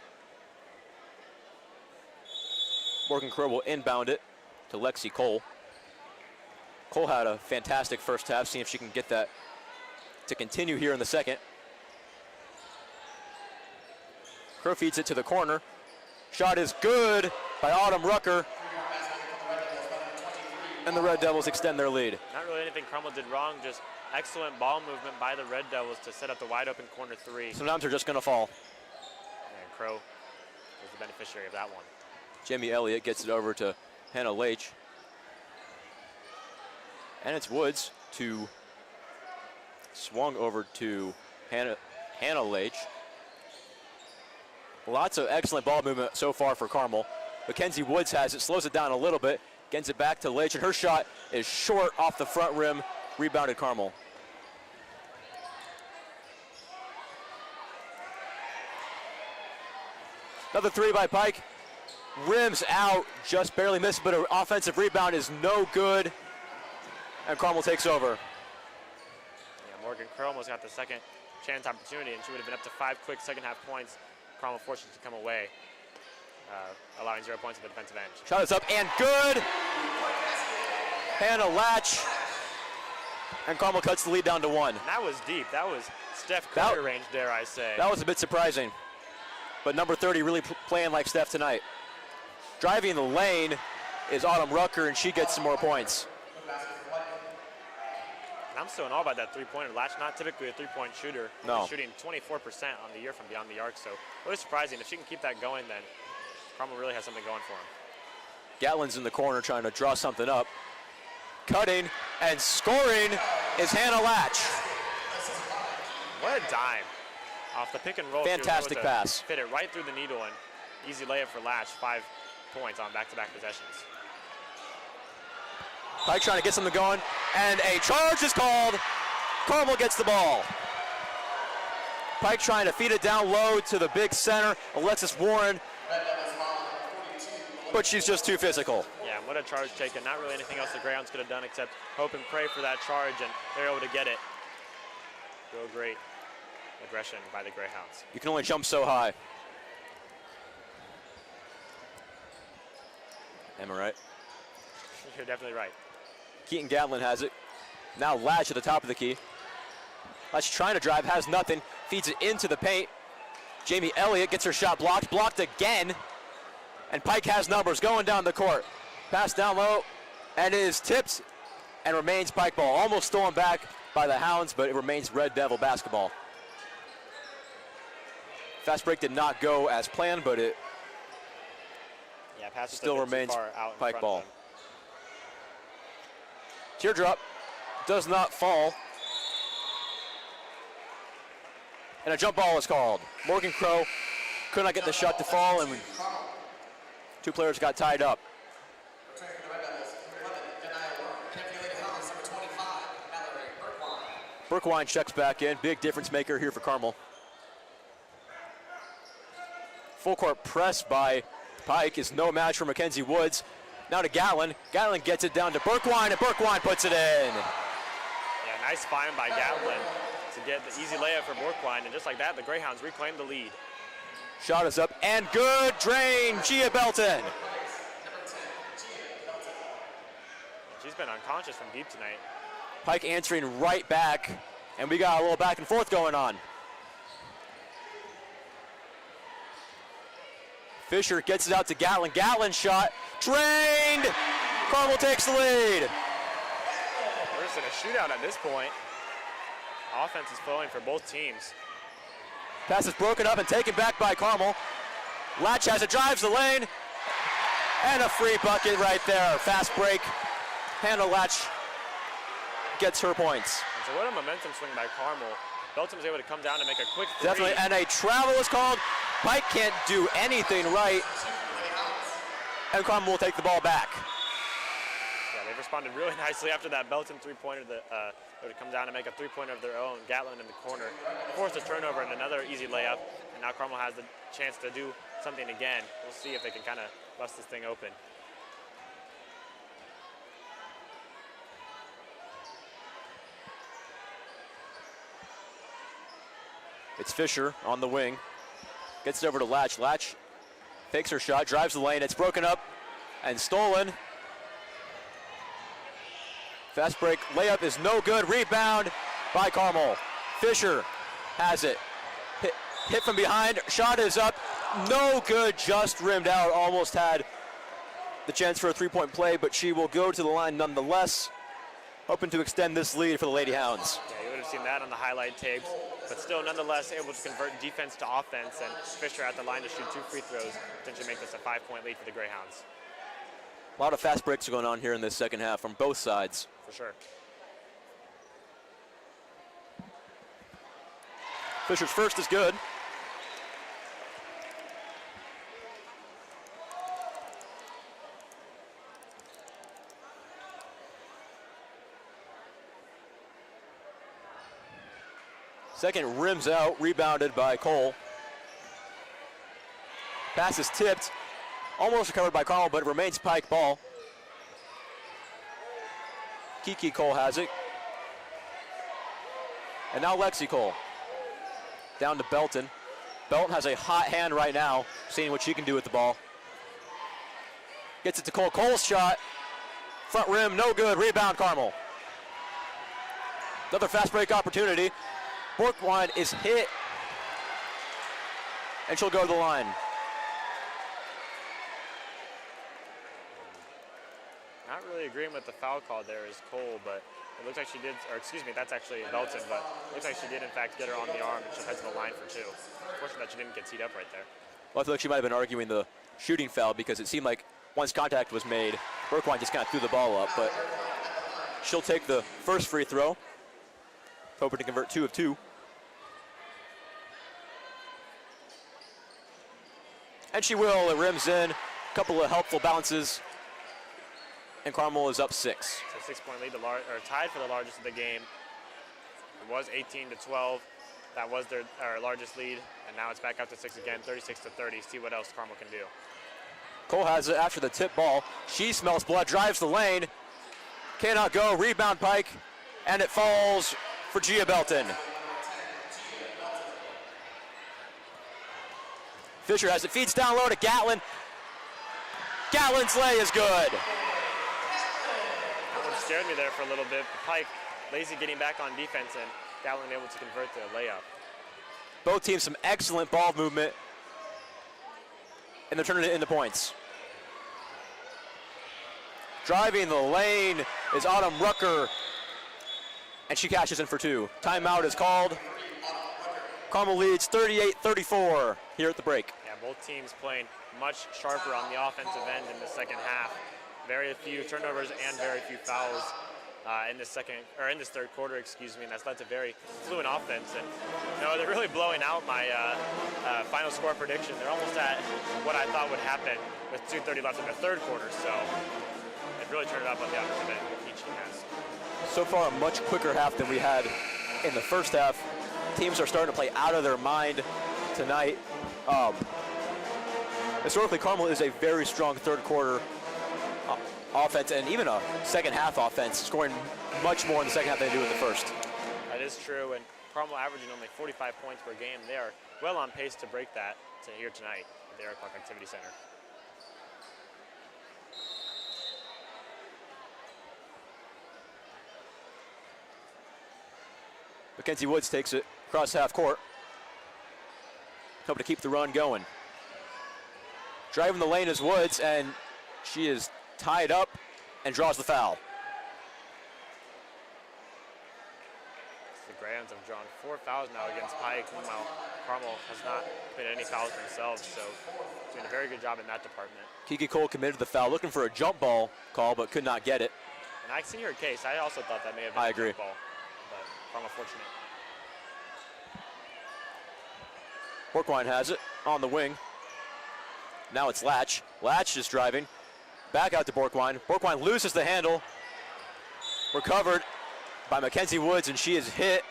Morgan Crow will inbound it to Lexi Cole. Cole had a fantastic first half. See if she can get that to continue here in the second. Crow feeds it to the corner. Shot is good by Autumn Rucker. And the Red Devils extend their lead. Not really anything Carmel did wrong, just excellent ball movement by the Red Devils to set up the wide open corner three. Sometimes they're just going to fall. And Crow was the beneficiary of that one. Jamie Elliott gets it over to Hannah Leach. And it's Woods to swung over to Hannah Leach. Lots of excellent ball movement so far for Carmel. Mackenzie Woods has it, slows it down a little bit, gets it back to Leach, and her shot is short off the front rim. Rebounded Carmel. Another three by Pike. Rims out, just barely missed, but an offensive rebound is no good. And Carmel takes over. Yeah, Morgan Crow almost got the second chance opportunity, and she would have been up to 5 quick second half points. Carmel forced it to come away, allowing 0 points at the defensive end. Shot is up and good. Hannah Latch. And Carmel cuts the lead down to 1. And that was deep. That was Steph Curry range, dare I say. That was a bit surprising. But number 30 really playing like Steph tonight. Driving the lane is Autumn Rucker, and she gets some more points. And I'm still in awe about that three-pointer. Latch, not typically a three-point shooter. No. She's shooting 24% on the year from beyond the arc, so really surprising. If she can keep that going, then Carmel really has something going for them. Gatlin's in the corner trying to draw something up. Cutting and scoring is Hannah Latch. What a dime. Off the pick and roll. Fantastic pass. Fit it right through the needle, and easy layup for Latch. 5 points on back-to-back possessions. Pike trying to get something going, and a charge is called. Carmel gets the ball. Pike trying to feed it down low to the big center, Alexis Warren, but she's just too physical. Yeah, what a charge taken. Not really anything else the Greyhounds could have done except hope and pray for that charge, and they're able to get it. Real great aggression by the Greyhounds. You can only jump so high. Am I right? You're definitely right. Keaton Gatlin has it. Now Latch at the top of the key. Latch trying to drive, has nothing. Feeds it into the paint. Jamie Elliott gets her shot blocked again. And Pike has numbers going down the court. Pass down low, and it is tipped and remains Pike ball. Almost stolen back by the Hounds, but it remains Red Devil basketball. Fast break did not go as planned, but it still remains Pike ball. Teardrop does not fall. And a jump ball is called. Morgan Crow could not get the shot to fall, and two players got tied up. Berkwine checks back in. Big difference maker here for Carmel. Full court press by Pike is no match for Mackenzie Woods. Now to Gatlin. Gatlin gets it down to Berkwine, and Berkwine puts it in. Yeah, nice find by Gatlin to get the easy layup for Berkwine, and just like that, the Greyhounds reclaim the lead. Shot is up, and good drain, Gia Belton. She's been unconscious from deep tonight. Pike answering right back, and we got a little back and forth going on. Fisher gets it out to Gatlin. Gatlin shot, drained! Carmel takes the lead. We're just in a shootout at this point. Offense is flowing for both teams. Pass is broken up and taken back by Carmel. Latch has it, drives the lane, and a free bucket right there. Fast break. Hannah Latch gets her points. And so what a momentum swing by Carmel. Belton was able to come down and make a quick three. Definitely, and a travel is called. Pike can't do anything right, and Carmel will take the ball back. Yeah, they've responded really nicely after that Belton three-pointer that would come down and make a three-pointer of their own. Gatlin in the corner forced a turnover and another easy layup, and now Carmel has the chance to do something again. We'll see if they can kind of bust this thing open. It's Fisher on the wing. Gets it over to Latch. Latch takes her shot, drives the lane. It's broken up and stolen. Fast break layup is no good. Rebound by Carmel. Fisher has it. Hit from behind. Shot is up. No good. Just rimmed out. Almost had the chance for a three-point play, but she will go to the line nonetheless, hoping to extend this lead for the Lady Hounds. Yeah, you would have seen that on the highlight tapes, but still nonetheless able to convert defense to offense, and Fisher at the line to shoot 2 free throws, potentially make this a 5-point lead for the Greyhounds. A lot of fast breaks are going on here in this second half from both sides. For sure. Fisher's first is good. Second rims out, rebounded by Cole. Pass is tipped, almost recovered by Carmel, but it remains Pike ball. Kiki Cole has it. And now Lexi Cole. Down to Belton. Belton has a hot hand right now, seeing what she can do with the ball. Gets it to Cole. Cole's shot. Front rim, no good. Rebound, Carmel. Another fast break opportunity. Borkwine is hit, and she'll go to the line. Not really agreeing with the foul call there is Cole, but it looks like she did, or excuse me, that's actually Belton, but it looks like she did in fact get her on the arm and she'll head to the line for 2. Unfortunate that she didn't get teed up right there. Well, I feel like she might have been arguing the shooting foul because it seemed like once contact was made, Berkwine just kind of threw the ball up, but she'll take the first free throw, hoping to convert 2 of 2. And she will. It rims in. A couple of helpful bounces. And Carmel is up 6. So a 6-point lead, tied for the largest of the game. It was 18-12. That was their largest lead, and now it's back up to 6 again, 36-30. See what else Carmel can do. Cole has it after the tip ball. She smells blood, drives the lane. Cannot go, rebound Pike, and it falls for Gia Belton. Fisher has it, feeds down low to Gatlin. Gatlin's lay is good. That one scared me there for a little bit. Pike, lazy getting back on defense, and Gatlin able to convert the layup. Both teams some excellent ball movement, and they're turning it into points. Driving the lane is Autumn Rucker, and she cashes in for 2. Timeout is called. Carmel leads 38-34 here at the break. Yeah, both teams playing much sharper on the offensive end in the second half. Very few turnovers and very few fouls in this third quarter, and that's led to very fluent offense. And they're really blowing out my final score prediction. They're almost at what I thought would happen with 2:30 left in the third quarter. So they've really turned it up on the offensive end. Each team has. So far, a much quicker half than we had in the first half. Teams are starting to play out of their mind tonight. Historically, Carmel is a very strong third quarter offense and even a second half offense, scoring much more in the second half than they do in the first. That is true, and Carmel averaging only 45 points per game. They are well on pace to break that here tonight at the Air Clark Activity Center. Mackenzie Woods takes it across half court. Hoping to keep the run going. Driving the lane is Woods, and she is tied up and draws the foul. The Greyhounds have drawn 4 fouls now against Pike, while Carmel has not committed any fouls themselves, so doing a very good job in that department. Kiki Cole committed the foul, looking for a jump ball call, but could not get it. And I see her case. I also thought that may have been a jump ball, but Carmel fortunate. Borkwine has it on the wing. Now it's Latch. Latch is driving. Back out to Borkwine. Borkwine loses the handle. Recovered by Mackenzie Woods, and she is hit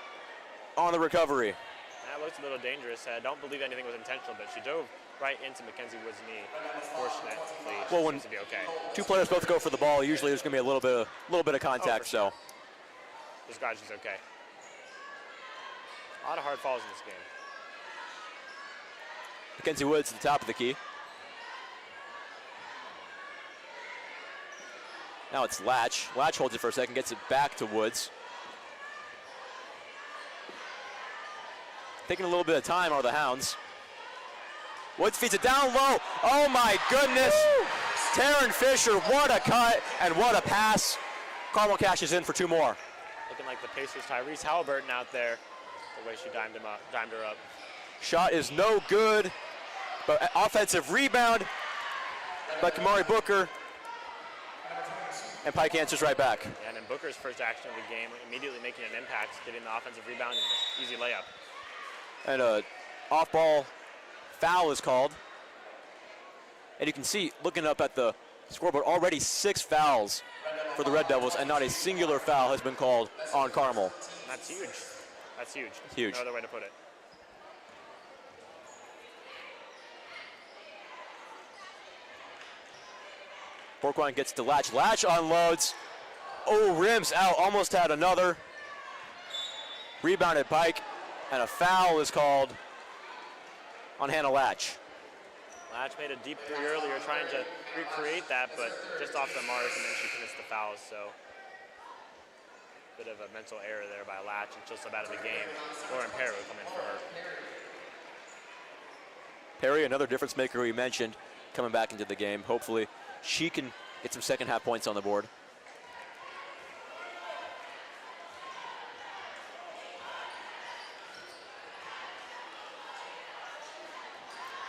on the recovery. That looked a little dangerous. I don't believe anything was intentional, but she dove right into Mackenzie Woods' knee. Fortunately, well, when to be okay. Two players both go for the ball, usually there's going to be a little bit of contact. Sure. Just glad she's okay. A lot of hard falls in this game. Mackenzie Woods at the top of the key. Now it's Latch. Latch holds it for a second, gets it back to Woods. Taking a little bit of time are the Hounds. Woods feeds it down low. Oh my goodness. Taryn Fisher, what a cut and what a pass. Carmel cashes in for 2 more. Looking like the Pacers' Tyrese Halliburton out there, the way she dimed her up. Shot is no good, but offensive rebound by Kamari Booker. And Pike answers right back. Yeah, and then Booker's first action of the game, immediately making an impact, getting the offensive rebound and the easy layup. And a off-ball foul is called. And you can see, looking up at the scoreboard, already 6 fouls for the Red Devils, and not a singular foul has been called on Carmel. That's huge. That's huge. Huge. No other way to put it. Borkwine gets to Latch. Latch unloads. Oh, rims out. Almost had another. Rebounded Pike. And a foul is called on Hannah Latch. Latch made a deep 3 earlier, trying to recreate that, but just off the mark, and then she commits the fouls. So, bit of a mental error there by Latch, and she'll sub out of the game. Lauren Perry will come in for her. Perry, another difference maker we mentioned, coming back into the game. Hopefully, she can get some second half points on the board.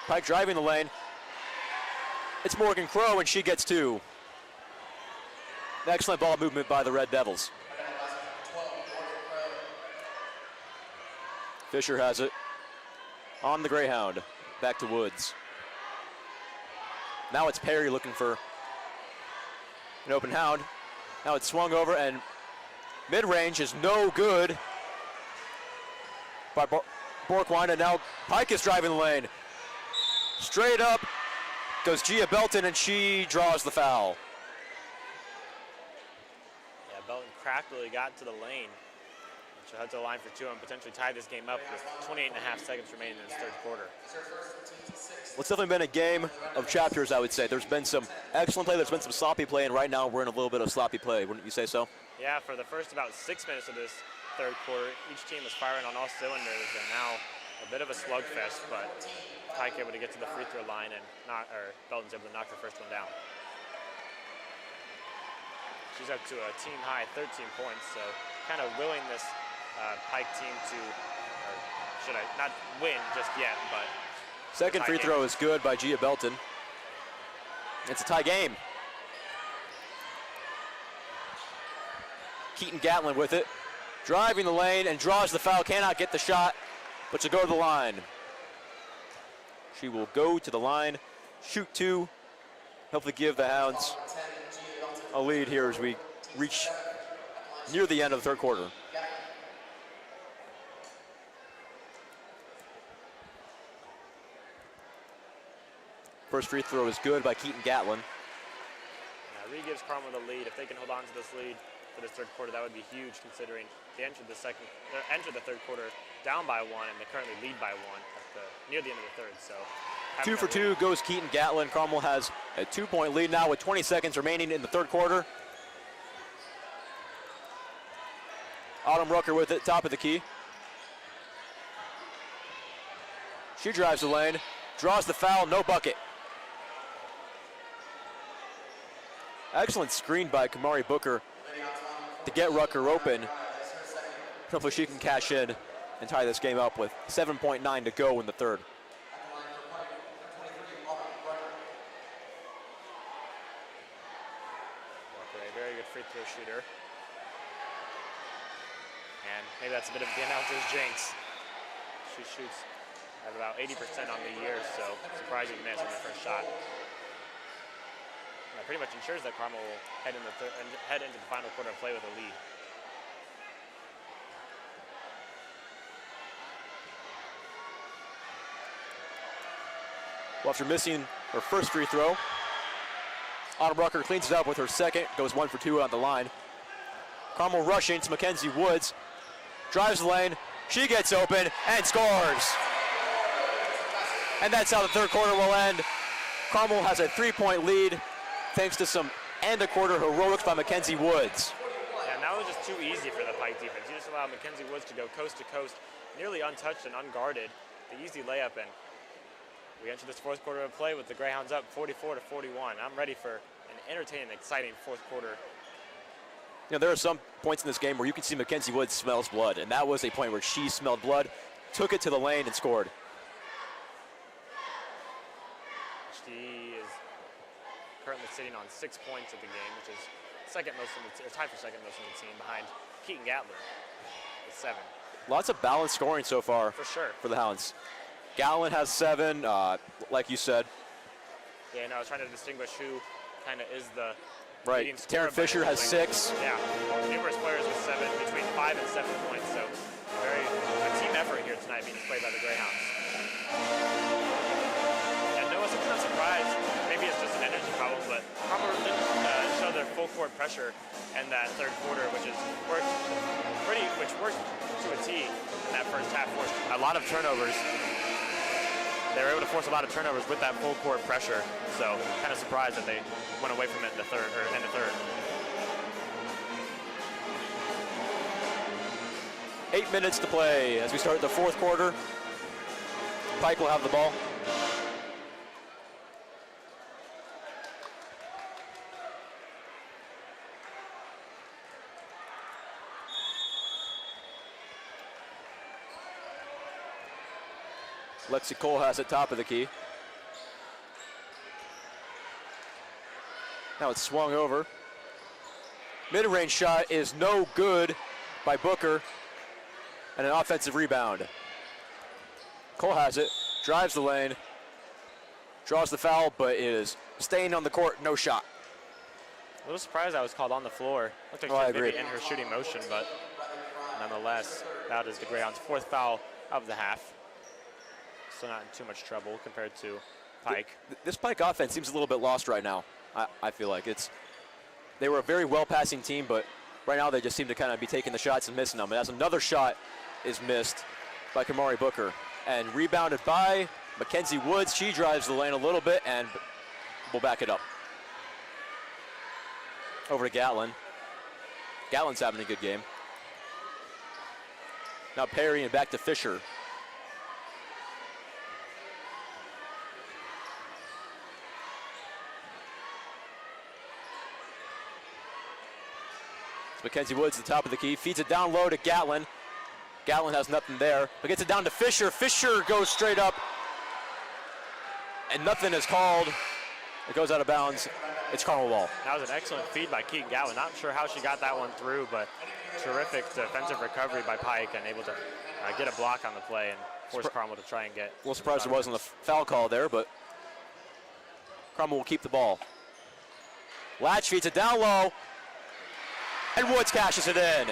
Pike driving the lane. It's Morgan Crow, and she gets 2. Excellent ball movement by the Red Devils. Fisher has it on the Greyhound. Back to Woods. Now it's Perry looking for an open hound. Now it's swung over, and mid-range is no good by Borkwine, and now Pike is driving the lane. Straight up goes Gia Belton, and she draws the foul. Yeah, Belton craftily got to the lane. She'll head to the line for 2 and potentially tie this game up with 28.5 seconds remaining in this third quarter. Well, it's definitely been a game of chapters, I would say. There's been some excellent play, there's been some sloppy play, and right now we're in a little bit of sloppy play. Wouldn't you say so? Yeah, for the first about 6 minutes of this third quarter, each team was firing on all cylinders, and now a bit of a slugfest, but Pike able to get to the free throw line, and Belton's able to knock the first one down. She's up to a team high 13 points, so kind of willing this Pike team to, or should I not win just yet, but second free throw is good by Gia Belton. It's a tie game. Keaton Gatlin with it, driving the lane and draws the foul, cannot get the shot, but she'll go to the line. She will go to the line, shoot 2, hopefully give the Hounds a lead here as we reach near the end of the third quarter. First free throw is good by Keaton Gatlin. Reed gives Carmel the lead. If they can hold on to this lead for this third quarter, that would be huge considering they entered the third quarter down by 1, and they currently lead by 1 near the end of the third. So 2 for 2 goes Keaton Gatlin. Carmel has a 2-point lead now with 20 seconds remaining in the third quarter. Autumn Rucker with it, top of the key. She drives the lane, draws the foul, no bucket. Excellent screen by Kamari Booker to get Rucker open. Hopefully she can cash in and tie this game up with 7.9 to go in the third. Rucker, a very good free throw shooter. And maybe that's a bit of the announcer's jinx. She shoots at about 80% on the year, so surprising miss on the first shot. That pretty much ensures that Carmel will head into the final quarter of play with a lead. Well, after missing her first free throw, Autumn Rucker cleans it up with her second, goes 1 for 2 on the line. Carmel rushing to Mackenzie Woods, drives the lane, she gets open and scores. And that's how the third quarter will end. Carmel has a 3-point lead thanks to some end-of-quarter heroics by Mackenzie Woods. Yeah, and that was just too easy for the Pike defense. You just allowed Mackenzie Woods to go coast to coast, nearly untouched and unguarded. The easy layup, and we enter this fourth quarter of play with the Greyhounds up 44-41. I'm ready for an entertaining, exciting fourth quarter. You know, there are some points in this game where you can see Mackenzie Woods smells blood, and that was a point where she smelled blood, took it to the lane, and scored. She is currently sitting on 6 points of the game, which is second most in the tied for second most in the team, behind Keaton Gatlin with 7. Lots of balanced scoring so far For sure. for the Hounds. Gatlin has 7, like you said. Yeah, no, I was trying to distinguish who kind of is the Right. leading scorer, Taryn Fisher but has 6. Yeah, numerous players with 7, between 5 and 7 points. So a team effort here tonight being played by the Greyhounds. And no, it's not surprised. Maybe it's just an energy problem, but Carmel didn't show their full court pressure in that third quarter, which worked to a T in that first half. Forced a lot of turnovers. They were able to force a lot of turnovers with that full court pressure. So kind of surprised that they went away from it in the third. 8 minutes to play as we start the fourth quarter. Pike will have the ball. Lexi Cole has it top of the key. Now it's swung over. Mid-range shot is no good by Booker, and an offensive rebound. Cole has it, drives the lane, draws the foul, but is staying on the court, no shot. A little surprised I was called on the floor. Looked like I she was maybe agree. in her shooting motion, but nonetheless, that is the Greyhounds' 4th foul of the half. Still not in too much trouble compared to Pike. This Pike offense seems a little bit lost right now. I feel like they were a very well-passing team, but right now they just seem to kind of be taking the shots and missing them. And as another shot is missed by Kamari Booker and rebounded by Mackenzie Woods. She drives the lane a little bit and will back it up. Over to Gatlin. Gatlin's having a good game. Now Perry and back to Fisher. It's Mackenzie Woods at the top of the key, feeds it down low to Gatlin. Gatlin has nothing there, but gets it down to Fisher. Fisher goes straight up, and nothing is called. It goes out of bounds. It's Carmel ball. That was an excellent feed by Keaton Gatlin. Not sure how she got that one through, but terrific defensive recovery by Pike and able to get a block on the play and force Carmel to try and get. A little surprised there wasn't a foul call there, but Carmel will keep the ball. Latch feeds it down low, and Woods cashes it in.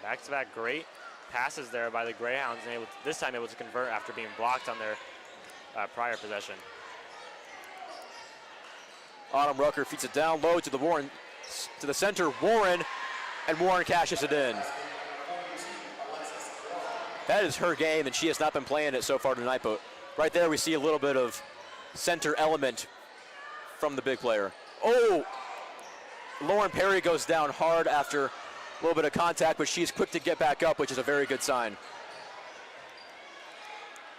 Back-to-back great passes there by the Greyhounds, and this time able to convert after being blocked on their prior possession. Autumn Rucker feeds it down low to the center, Warren, and Warren cashes it in. That is her game, and she has not been playing it so far tonight, but right there we see a little bit of center element from the big player. Oh, Lauren Perry goes down hard after a little bit of contact, but she's quick to get back up, which is a very good sign.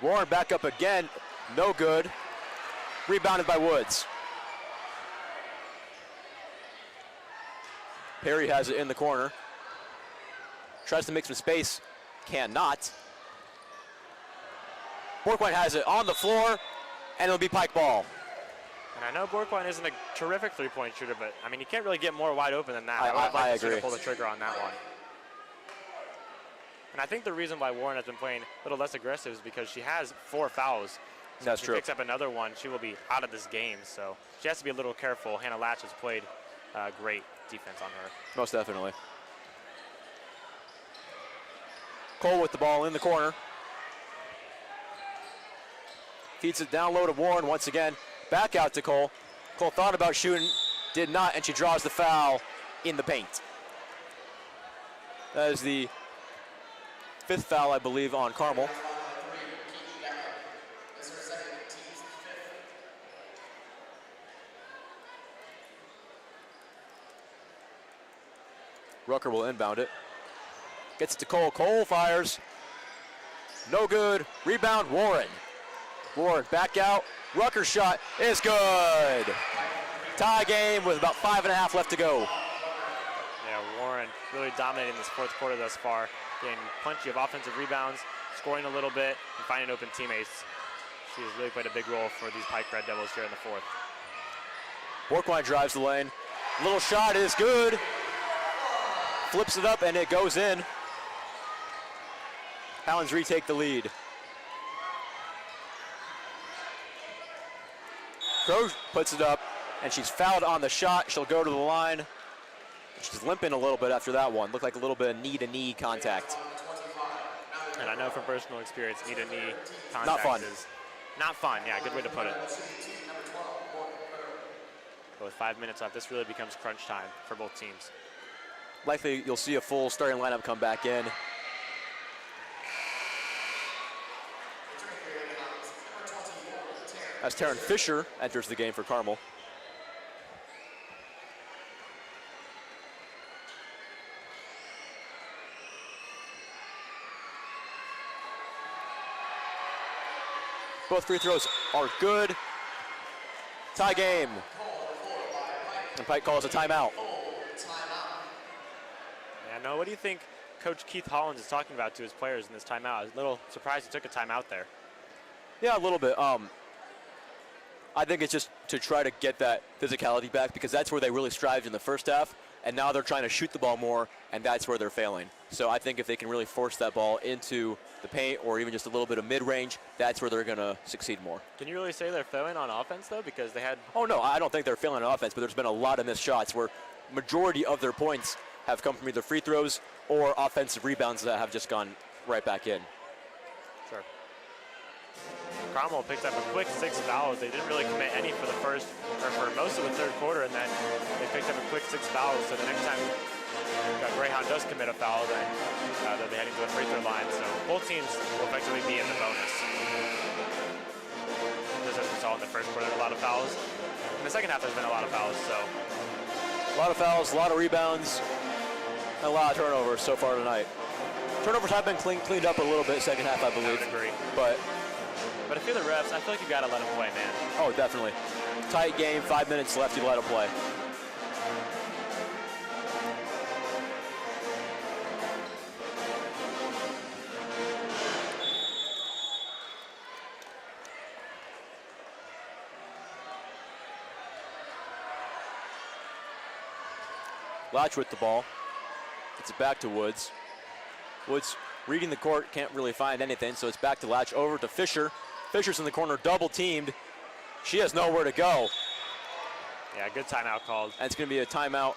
Warren back up again, no good. Rebounded by Woods. Perry has it in the corner. Tries to make some space, cannot. Borkwine has it on the floor, and it'll be Pike ball. And I know Borkwine isn't a terrific three-point shooter, but I mean, you can't really get more wide open than that. I would like to see her agree. pull the trigger on that one. And I think the reason why Warren has been playing a little less aggressive is because she has 4 fouls. So That's if she true. picks up another one, she will be out of this game. So she has to be a little careful. Hannah Latch has played great defense on her. Most definitely. Cole with the ball in the corner. Feeds it down low to Warren once again. Back out to Cole. Cole thought about shooting, did not, and she draws the foul in the paint. That is the 5th foul, I believe, on Carmel. Rucker will inbound it. Gets it to Cole. Cole fires. No good. Rebound, Warren. Warren back out. Rucker's shot is good. Tie game with about 5.5 left to go. Yeah, Warren really dominating this 4th quarter thus far. Getting plenty of offensive rebounds, scoring a little bit, and finding open teammates. She has really played a big role for these Pike Red Devils here in the 4th. Borkwine drives the lane. Little shot is good. Flips it up and it goes in. Hounds retake the lead. Crow puts it up and she's fouled on the shot. She'll go to the line. She's limping a little bit after that one. Looked like a little bit of knee-to-knee contact. And I know from personal experience, knee-to-knee contact Not fun. is not fun. Yeah, good way to put it. But with 5 minutes left, this really becomes crunch time for both teams. Likely you'll see a full starting lineup come back in. As Taryn Fisher enters the game for Carmel. Both free throws are good. Tie game. And Pike calls a timeout. Yeah, no, what do you think Coach Keith Hollins is talking about to his players in this timeout? I was a little surprised he took a timeout there. Yeah, a little bit. I think it's just to try to get that physicality back because that's where they really strived in the first half. and now they're trying to shoot the ball more, and that's where they're failing. So I think if they can really force that ball into the paint or even just a little bit of mid-range, that's where they're going to succeed more. Can you really say they're failing on offense, though? Because they had... Oh, no, I don't think they're failing on offense, but there's been a lot of missed shots where majority of their points have come from either free throws or offensive rebounds that have just gone right back in. Sure. Carmel picked up a quick 6 fouls. They didn't really commit any for the first, or for most of the third quarter, and then they picked up a quick 6 fouls. So the next time Greyhound does commit a foul, then they'll be heading to the free throw line. So both teams will effectively be in the bonus. Just as we saw in the first quarter, a lot of fouls. In the second half, there's been a lot of fouls. So a lot of fouls, a lot of rebounds, and a lot of turnovers so far tonight. Turnovers have been cleaned up a little bit second half, I believe. I would agree. But if you're the refs, I feel like you got to let them play, man. Oh, definitely. Tight game, 5 minutes left, you let them play. Latch with the ball. Gets it back to Woods. Woods reading the court, can't really find anything, so it's back to Latch, over to Fisher. Fisher's in the corner, double teamed. She has nowhere to go. Yeah, good timeout called. And it's going to be a timeout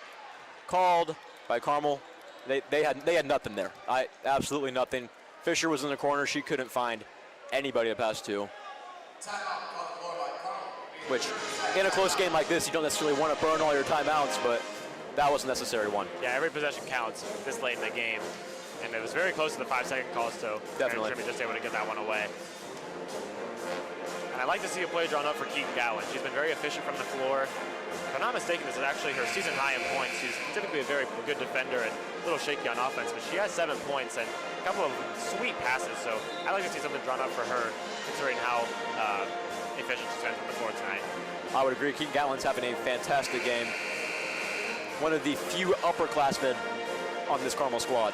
called by Carmel. They had nothing there. Absolutely nothing. Fisher was in the corner. She couldn't find anybody to pass to. Which, in a close game like this, you don't necessarily want to burn all your timeouts, but that was a necessary one. Yeah, every possession counts this late in the game. And it was very close to the 5-second call, so definitely Jimmy just able to get that one away. And I like to see a play drawn up for Keaton Gowan. She's been very efficient from the floor. If I'm not mistaken, this is actually her season high in points. She's typically a very good defender and a little shaky on offense, but she has 7 points and a couple of sweet passes. So I like to see something drawn up for her, considering how efficient she's been from the floor tonight. I would agree. Keaton Gowan's having a fantastic game. One of the few upperclassmen on this Carmel squad.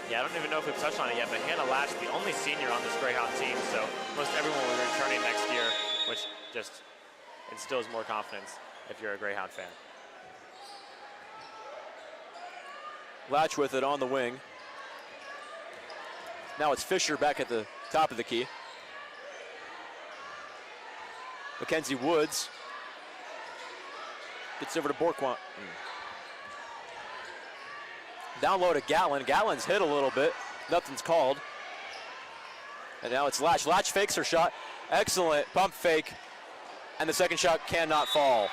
Yeah, I don't even know if we've touched on it yet, but Hannah Latch, the only senior on this Greyhound team, so most everyone will be returning next year, which just instills more confidence if you're a Greyhound fan. Latch with it on the wing. Now it's Fisher back at the top of the key. Mackenzie Woods gets over to Borquan. Down low to Gatlin. Gatlin's hit a little bit. Nothing's called. And now it's Latch. Latch fakes her shot. Excellent pump fake. And the second shot cannot fall.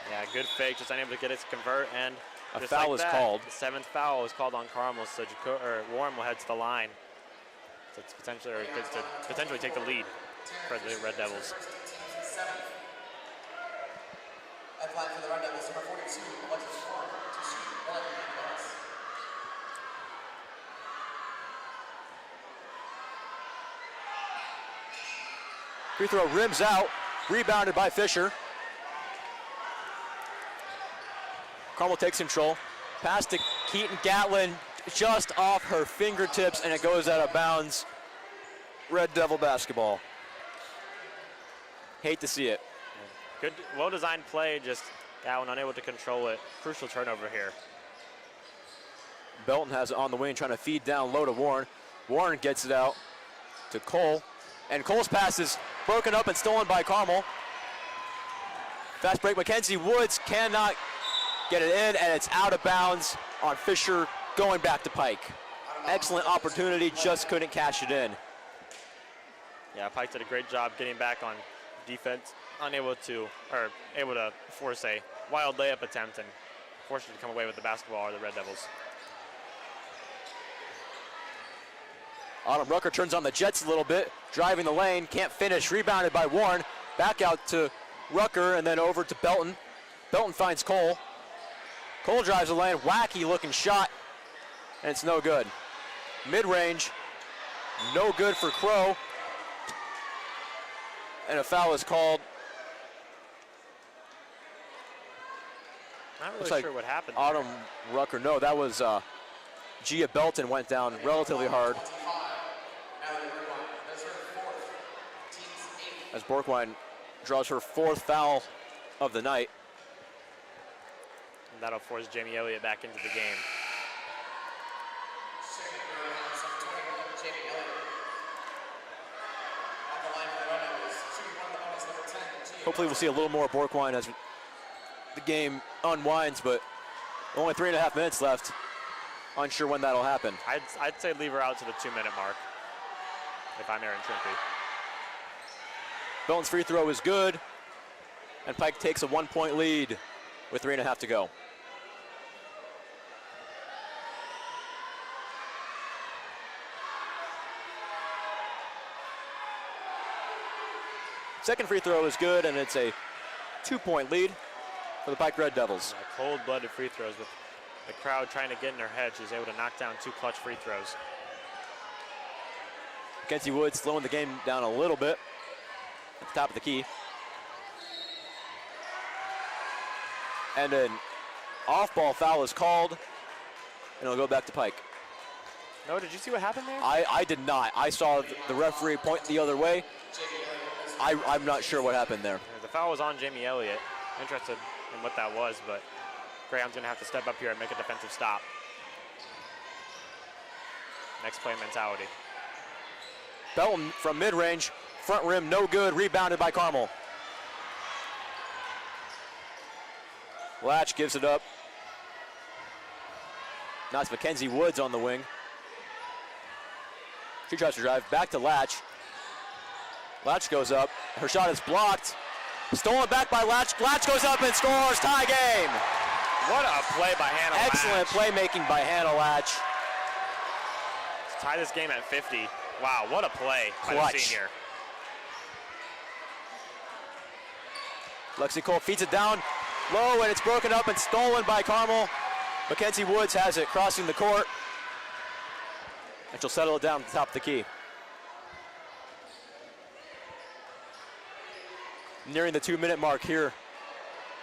Yeah, good fake. Just unable to get it to convert. And a foul is called. The 7th foul is called on Carmel. So Warren will head to the line. So it's potentially take the lead for the Red Devils. At line for the Red Devils, number 42, Alexis Warren, to shoot 11 points. Free throw rims out, rebounded by Fisher. Carmel takes control. Pass to Keaton Gatlin, just off her fingertips, and it goes out of bounds. Red Devil basketball. Hate to see it. Good, well-designed play, just Gowan unable to control it. Crucial turnover here. Belton has it on the wing, trying to feed down low to Warren. Warren gets it out to Cole, and Cole's pass is broken up and stolen by Carmel. Fast break, Mackenzie Woods cannot get it in, and it's out of bounds on Fisher, going back to Pike. Excellent opportunity, just couldn't cash it in. Yeah, Pike did a great job getting back on defense, able to force a wild layup attempt and force her to come away with the basketball, or the Red Devils. Autumn Rucker turns on the Jets a little bit, driving the lane, can't finish, rebounded by Warren. Back out to Rucker and then over to Belton. Belton finds Cole. Cole drives the lane, wacky looking shot, and it's no good. Mid-range, no good for Crow. And a foul is called. Not really sure what happened. Autumn Rucker, no, that was Gia Belton went down relatively hard. As Borkwine draws her 4th foul of the night. And that'll force Jamie Elliott back into the game. Hopefully we'll see a little more Borkwine as the game unwinds, but only 3.5 minutes left. Unsure when that'll happen. I'd say leave her out to the 2-minute mark if I'm Aaron Trimpe. Belton's free throw is good, and Pike takes a 1-point lead with 3.5 to go. Second free throw is good, and it's a 2-point lead for the Pike Red Devils. Yeah, cold-blooded free throws with the crowd trying to get in her head. She's able to knock down 2 clutch free throws. Mackenzie Woods slowing the game down a little bit at the top of the key. And an off-ball foul is called, and it'll go back to Pike. No, did you see what happened there? I did not. I saw the referee point the other way. I'm not sure what happened there. The foul was on Jamie Elliott. Interested in what that was, but Graham's going to have to step up here and make a defensive stop. Next play mentality. Belton from mid-range, front rim, no good, rebounded by Carmel. Latch gives it up. Now it's Mackenzie Woods on the wing. She tries to drive, back to Latch. Latch goes up, her shot is blocked. Stolen back by Latch, Latch goes up and scores, tie game. What a play by Hannah Latch. Excellent playmaking by Hannah Latch. Let's tie this game at 50. Wow, what a play by the senior. Lexi Cole feeds it down low, and it's broken up and stolen by Carmel. Mackenzie Woods has it crossing the court, and she'll settle it down at the top of the key. Nearing the 2-minute mark here,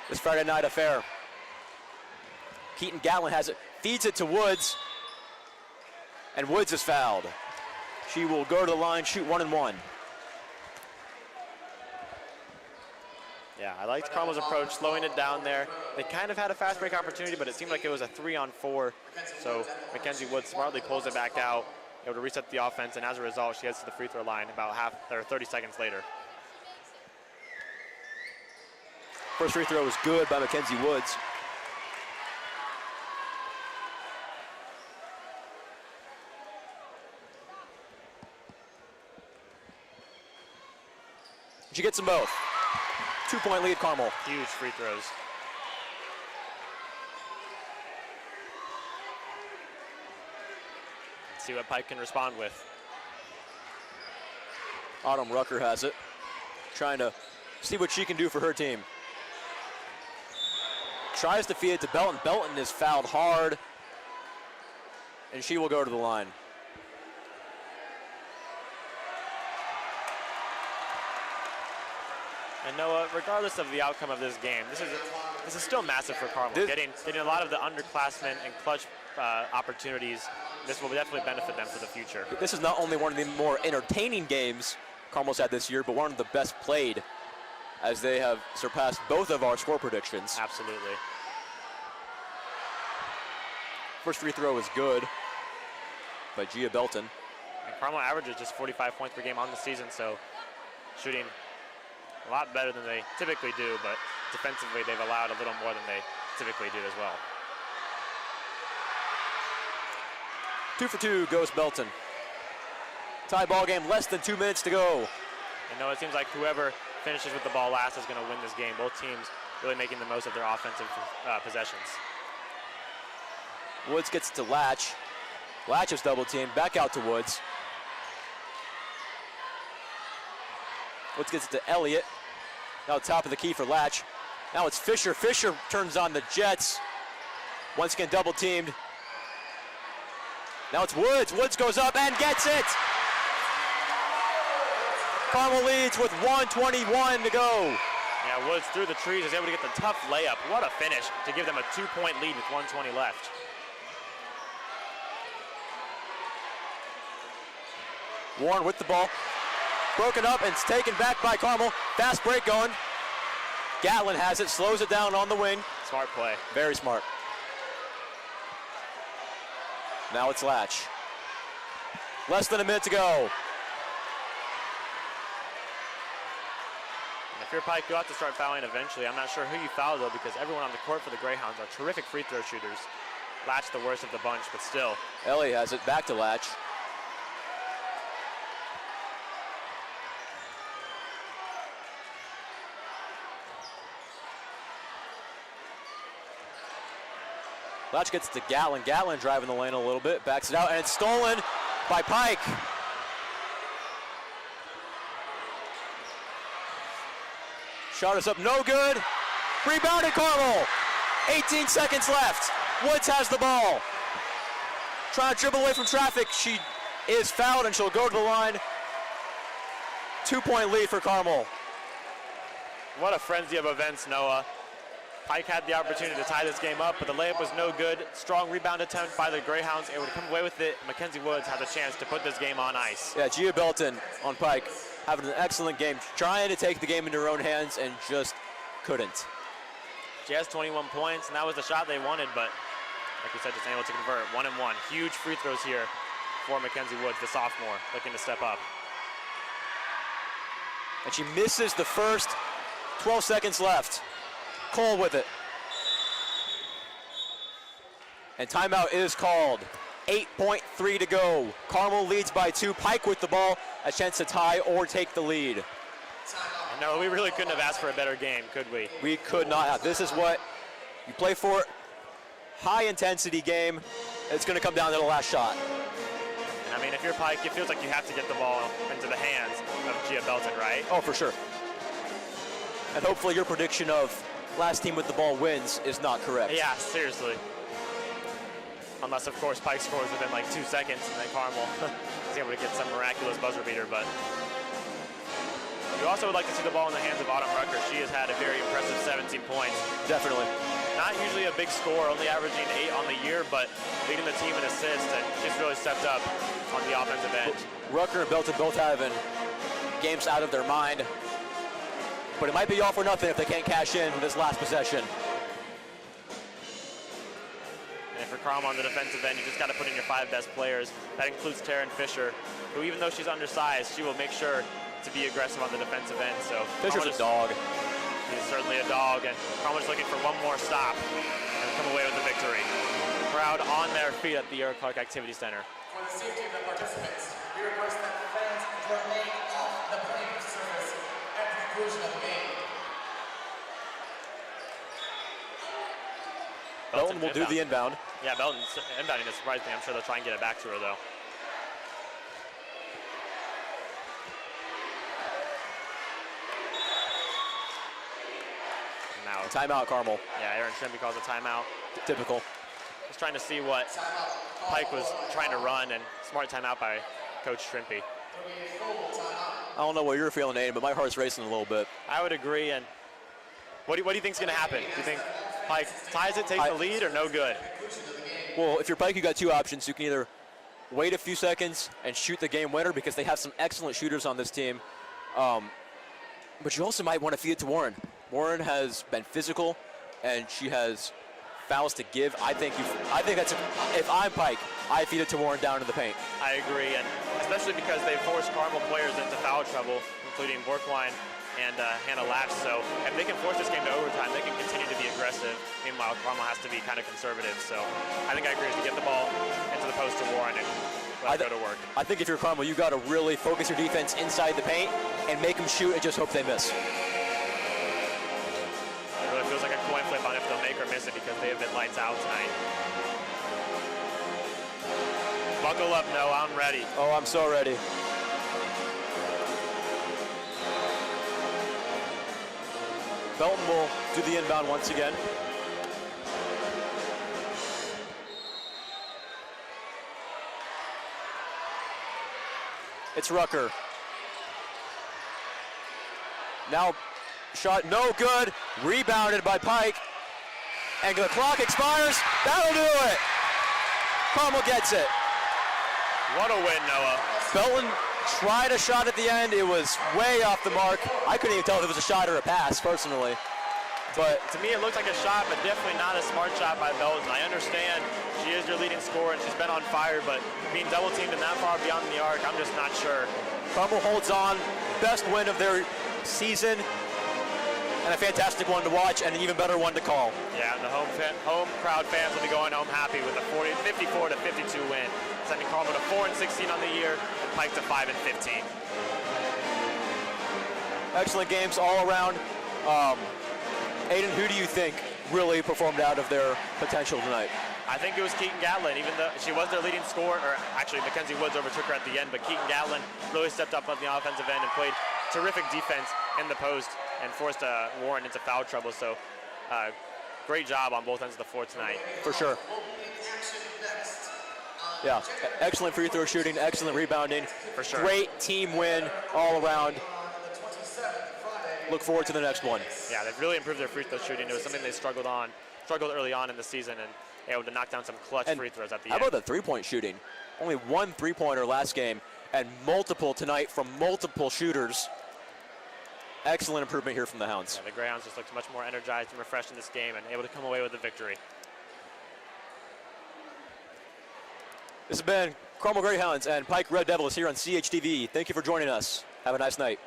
this Friday night affair. Keaton Gatlin has it, feeds it to Woods, and Woods is fouled. She will go to the line, shoot 1 and 1. Yeah, I liked Carmel's approach, slowing it down there. They kind of had a fast break opportunity, but it seemed like it was a 3-on-4. So Mackenzie Woods smartly pulls it back out, able to reset the offense, and as a result, she heads to the free throw line about 30 seconds later. First free throw was good by Mackenzie Woods. She gets them both. 2-point lead, Carmel. Huge free throws. Let's see what Pike can respond with. Autumn Rucker has it. Trying to see what she can do for her team. Tries to feed it to Belton. Belton is fouled hard, and she will go to the line. And Noah, regardless of the outcome of this game, this is still massive for Carmel. Getting a lot of the underclassmen and clutch opportunities. This will definitely benefit them for the future. This is not only one of the more entertaining games Carmel's had this year, but one of the best played, as they have surpassed both of our score predictions. Absolutely. First free throw is good by Gia Belton. And Carmel averages just 45 points per game on the season, so shooting a lot better than they typically do, but defensively they've allowed a little more than they typically do as well. 2 for 2 goes Belton. Tie ball game, less than 2 minutes to go. And no, it seems like whoever finishes with the ball last is going to win this game. Both teams really making the most of their offensive possessions. Woods gets to Latch. Latch is double teamed, back out to Woods. Woods gets it to Elliott. Now top of the key for Latch. Now it's Fisher. Fisher turns on the Jets. Once again double teamed. Now it's Woods. Woods goes up and gets it. Carmel leads with 1:21 to go. Yeah, Woods through the trees is able to get the tough layup. What a finish to give them a 2-point lead with 1:20 left. Warren with the ball. Broken up and it's taken back by Carmel. Fast break going. Gatlin has it, slows it down on the wing. Smart play. Very smart. Now it's Latch. Less than a minute to go. And if you're Pike, you'll have to start fouling eventually. I'm not sure who you foul, though, because everyone on the court for the Greyhounds are terrific free throw shooters. Latch the worst of the bunch, but still. Ellie has it back to Latch. Latch gets to Gatlin. Gatlin driving the lane a little bit, backs it out, and it's stolen by Pike. Shot is up, no good. Rebounded Carmel. 18 seconds left. Woods has the ball. Trying to dribble away from traffic. She is fouled and she'll go to the line. 2-point lead for Carmel. What a frenzy of events, Noah. Pike had the opportunity to tie this game up, but the layup was no good. Strong rebound attempt by the Greyhounds. It would come away with it. Mackenzie Woods had the chance to put this game on ice. Yeah, Gia Belton on Pike having an excellent game, trying to take the game into her own hands and just couldn't. She has 21 points, and that was the shot they wanted, but like we said, just unable to convert. 1-1. Huge free throws here for Mackenzie Woods, the sophomore, looking to step up. And she misses the first. 12 seconds left. Cole with it. And timeout is called. 8.3 to go. Carmel leads by 2. Pike with the ball, a chance to tie or take the lead. No, we really couldn't have asked for a better game, could we? We could not have. This is what you play for. High intensity game. It's going to come down to the last shot. And I mean, if you're Pike, it feels like you have to get the ball into the hands of Gia Belton, right? Oh, for sure. And hopefully your prediction of last team with the ball wins is not correct. Yeah, seriously. Unless, of course, Pike scores within like 2 seconds and then Carmel is able to get some miraculous buzzer beater. But you also would like to see the ball in the hands of Autumn Rucker. She has had a very impressive 17 points. Definitely. Not usually a big score, only averaging 8 on the year, but leading the team in assists, and she's really stepped up on the offensive end. Rucker and Belton both having games out of their mind. But it might be all for nothing if they can't cash in this last possession. And for Carmel on the defensive end, you just got to put in your 5 best players. That includes Taryn Fisher, who even though she's undersized, she will make sure to be aggressive on the defensive end. So Fisher's a dog. He's certainly a dog, and Carmel's looking for one more stop and come away with the victory. Crowd on their feet at the Eric Clark Activity Center. For the safety of the participants, we request that the fans remain off the playing surface at the conclusion of the game. Belton will do the inbound. Yeah, Belton's inbounding is surprising. I'm sure they'll try and get it back to her, though. Now, Timeout, Carmel. yeah, Aaron Shrimpy calls a timeout. Typical. Just trying to see what Pike was trying to run, and smart timeout by Coach Shrimpy. I don't know what you're feeling, Ayden, but my heart's racing a little bit. I would agree. And what do you think is going to happen? Do you think Pike ties it, takes the lead, or no good? Well, if you're Pike, you got 2 options. You can either wait a few seconds and shoot the game winner because they have some excellent shooters on this team. But you also might want to feed it to Warren. Warren has been physical, and she has fouls to give. I think that's if I'm Pike, I feed it to Warren down in the paint. I agree, and especially because they forced Carmel players into foul trouble, including Borkline and Hannah Latch. So if they can force this game to overtime, they can continue to be aggressive. Meanwhile, Carmel has to be kind of conservative. So I think I agree to get the ball into the post to Warren and let it go to work. I think if you're Carmel, you got to really focus your defense inside the paint and make them shoot and just hope they miss. It really feels like a coin flip on if they'll make or miss it because they have been lights out tonight. Buckle up, Noah. I'm ready. Oh, I'm so ready. Belton will do the inbound once again. It's Rucker. Now, shot no good. Rebounded by Pike. And the clock expires. That'll do it. Carmel gets it. What a win, Noah. Belton tried a shot at the end. It was way off the mark. I couldn't even tell if it was a shot or a pass, personally. But To me, it looks like a shot, but definitely not a smart shot by Belton. I understand she is your leading scorer and she's been on fire, but being double teamed and that far beyond the arc, I'm just not sure. Carmel holds on. Best win of their season. And a fantastic one to watch and an even better one to call. Yeah, and the home crowd fans will be going home happy with a 54 to 52 win, sending Carmel to 4-16 on the year and Pike to 5-15. Excellent games all around. Ayden, who do you think really performed out of their potential tonight? I think it was Keaton Gatlin, even though she was their leading scorer, or actually Mackenzie Woods overtook her at the end, but Keaton Gatlin really stepped up on the offensive end and played terrific defense in the post and forced Warren into foul trouble. So great job on both ends of the floor tonight. For sure. Yeah, excellent free throw shooting, excellent rebounding. For sure. Great team win all around. Look forward to the next one. Yeah, they've really improved their free throw shooting. It was something they struggled early on in the season, and able to knock down some clutch free throws at the end. How about the three-point shooting? Only one three-pointer last game, and multiple tonight from multiple shooters. Excellent improvement here from the Hounds. Yeah, the Greyhounds just looked much more energized and refreshed in this game and able to come away with the victory. This has been Carmel Greyhounds and Pike Red Devils here on CHTV. Thank you for joining us. Have a nice night.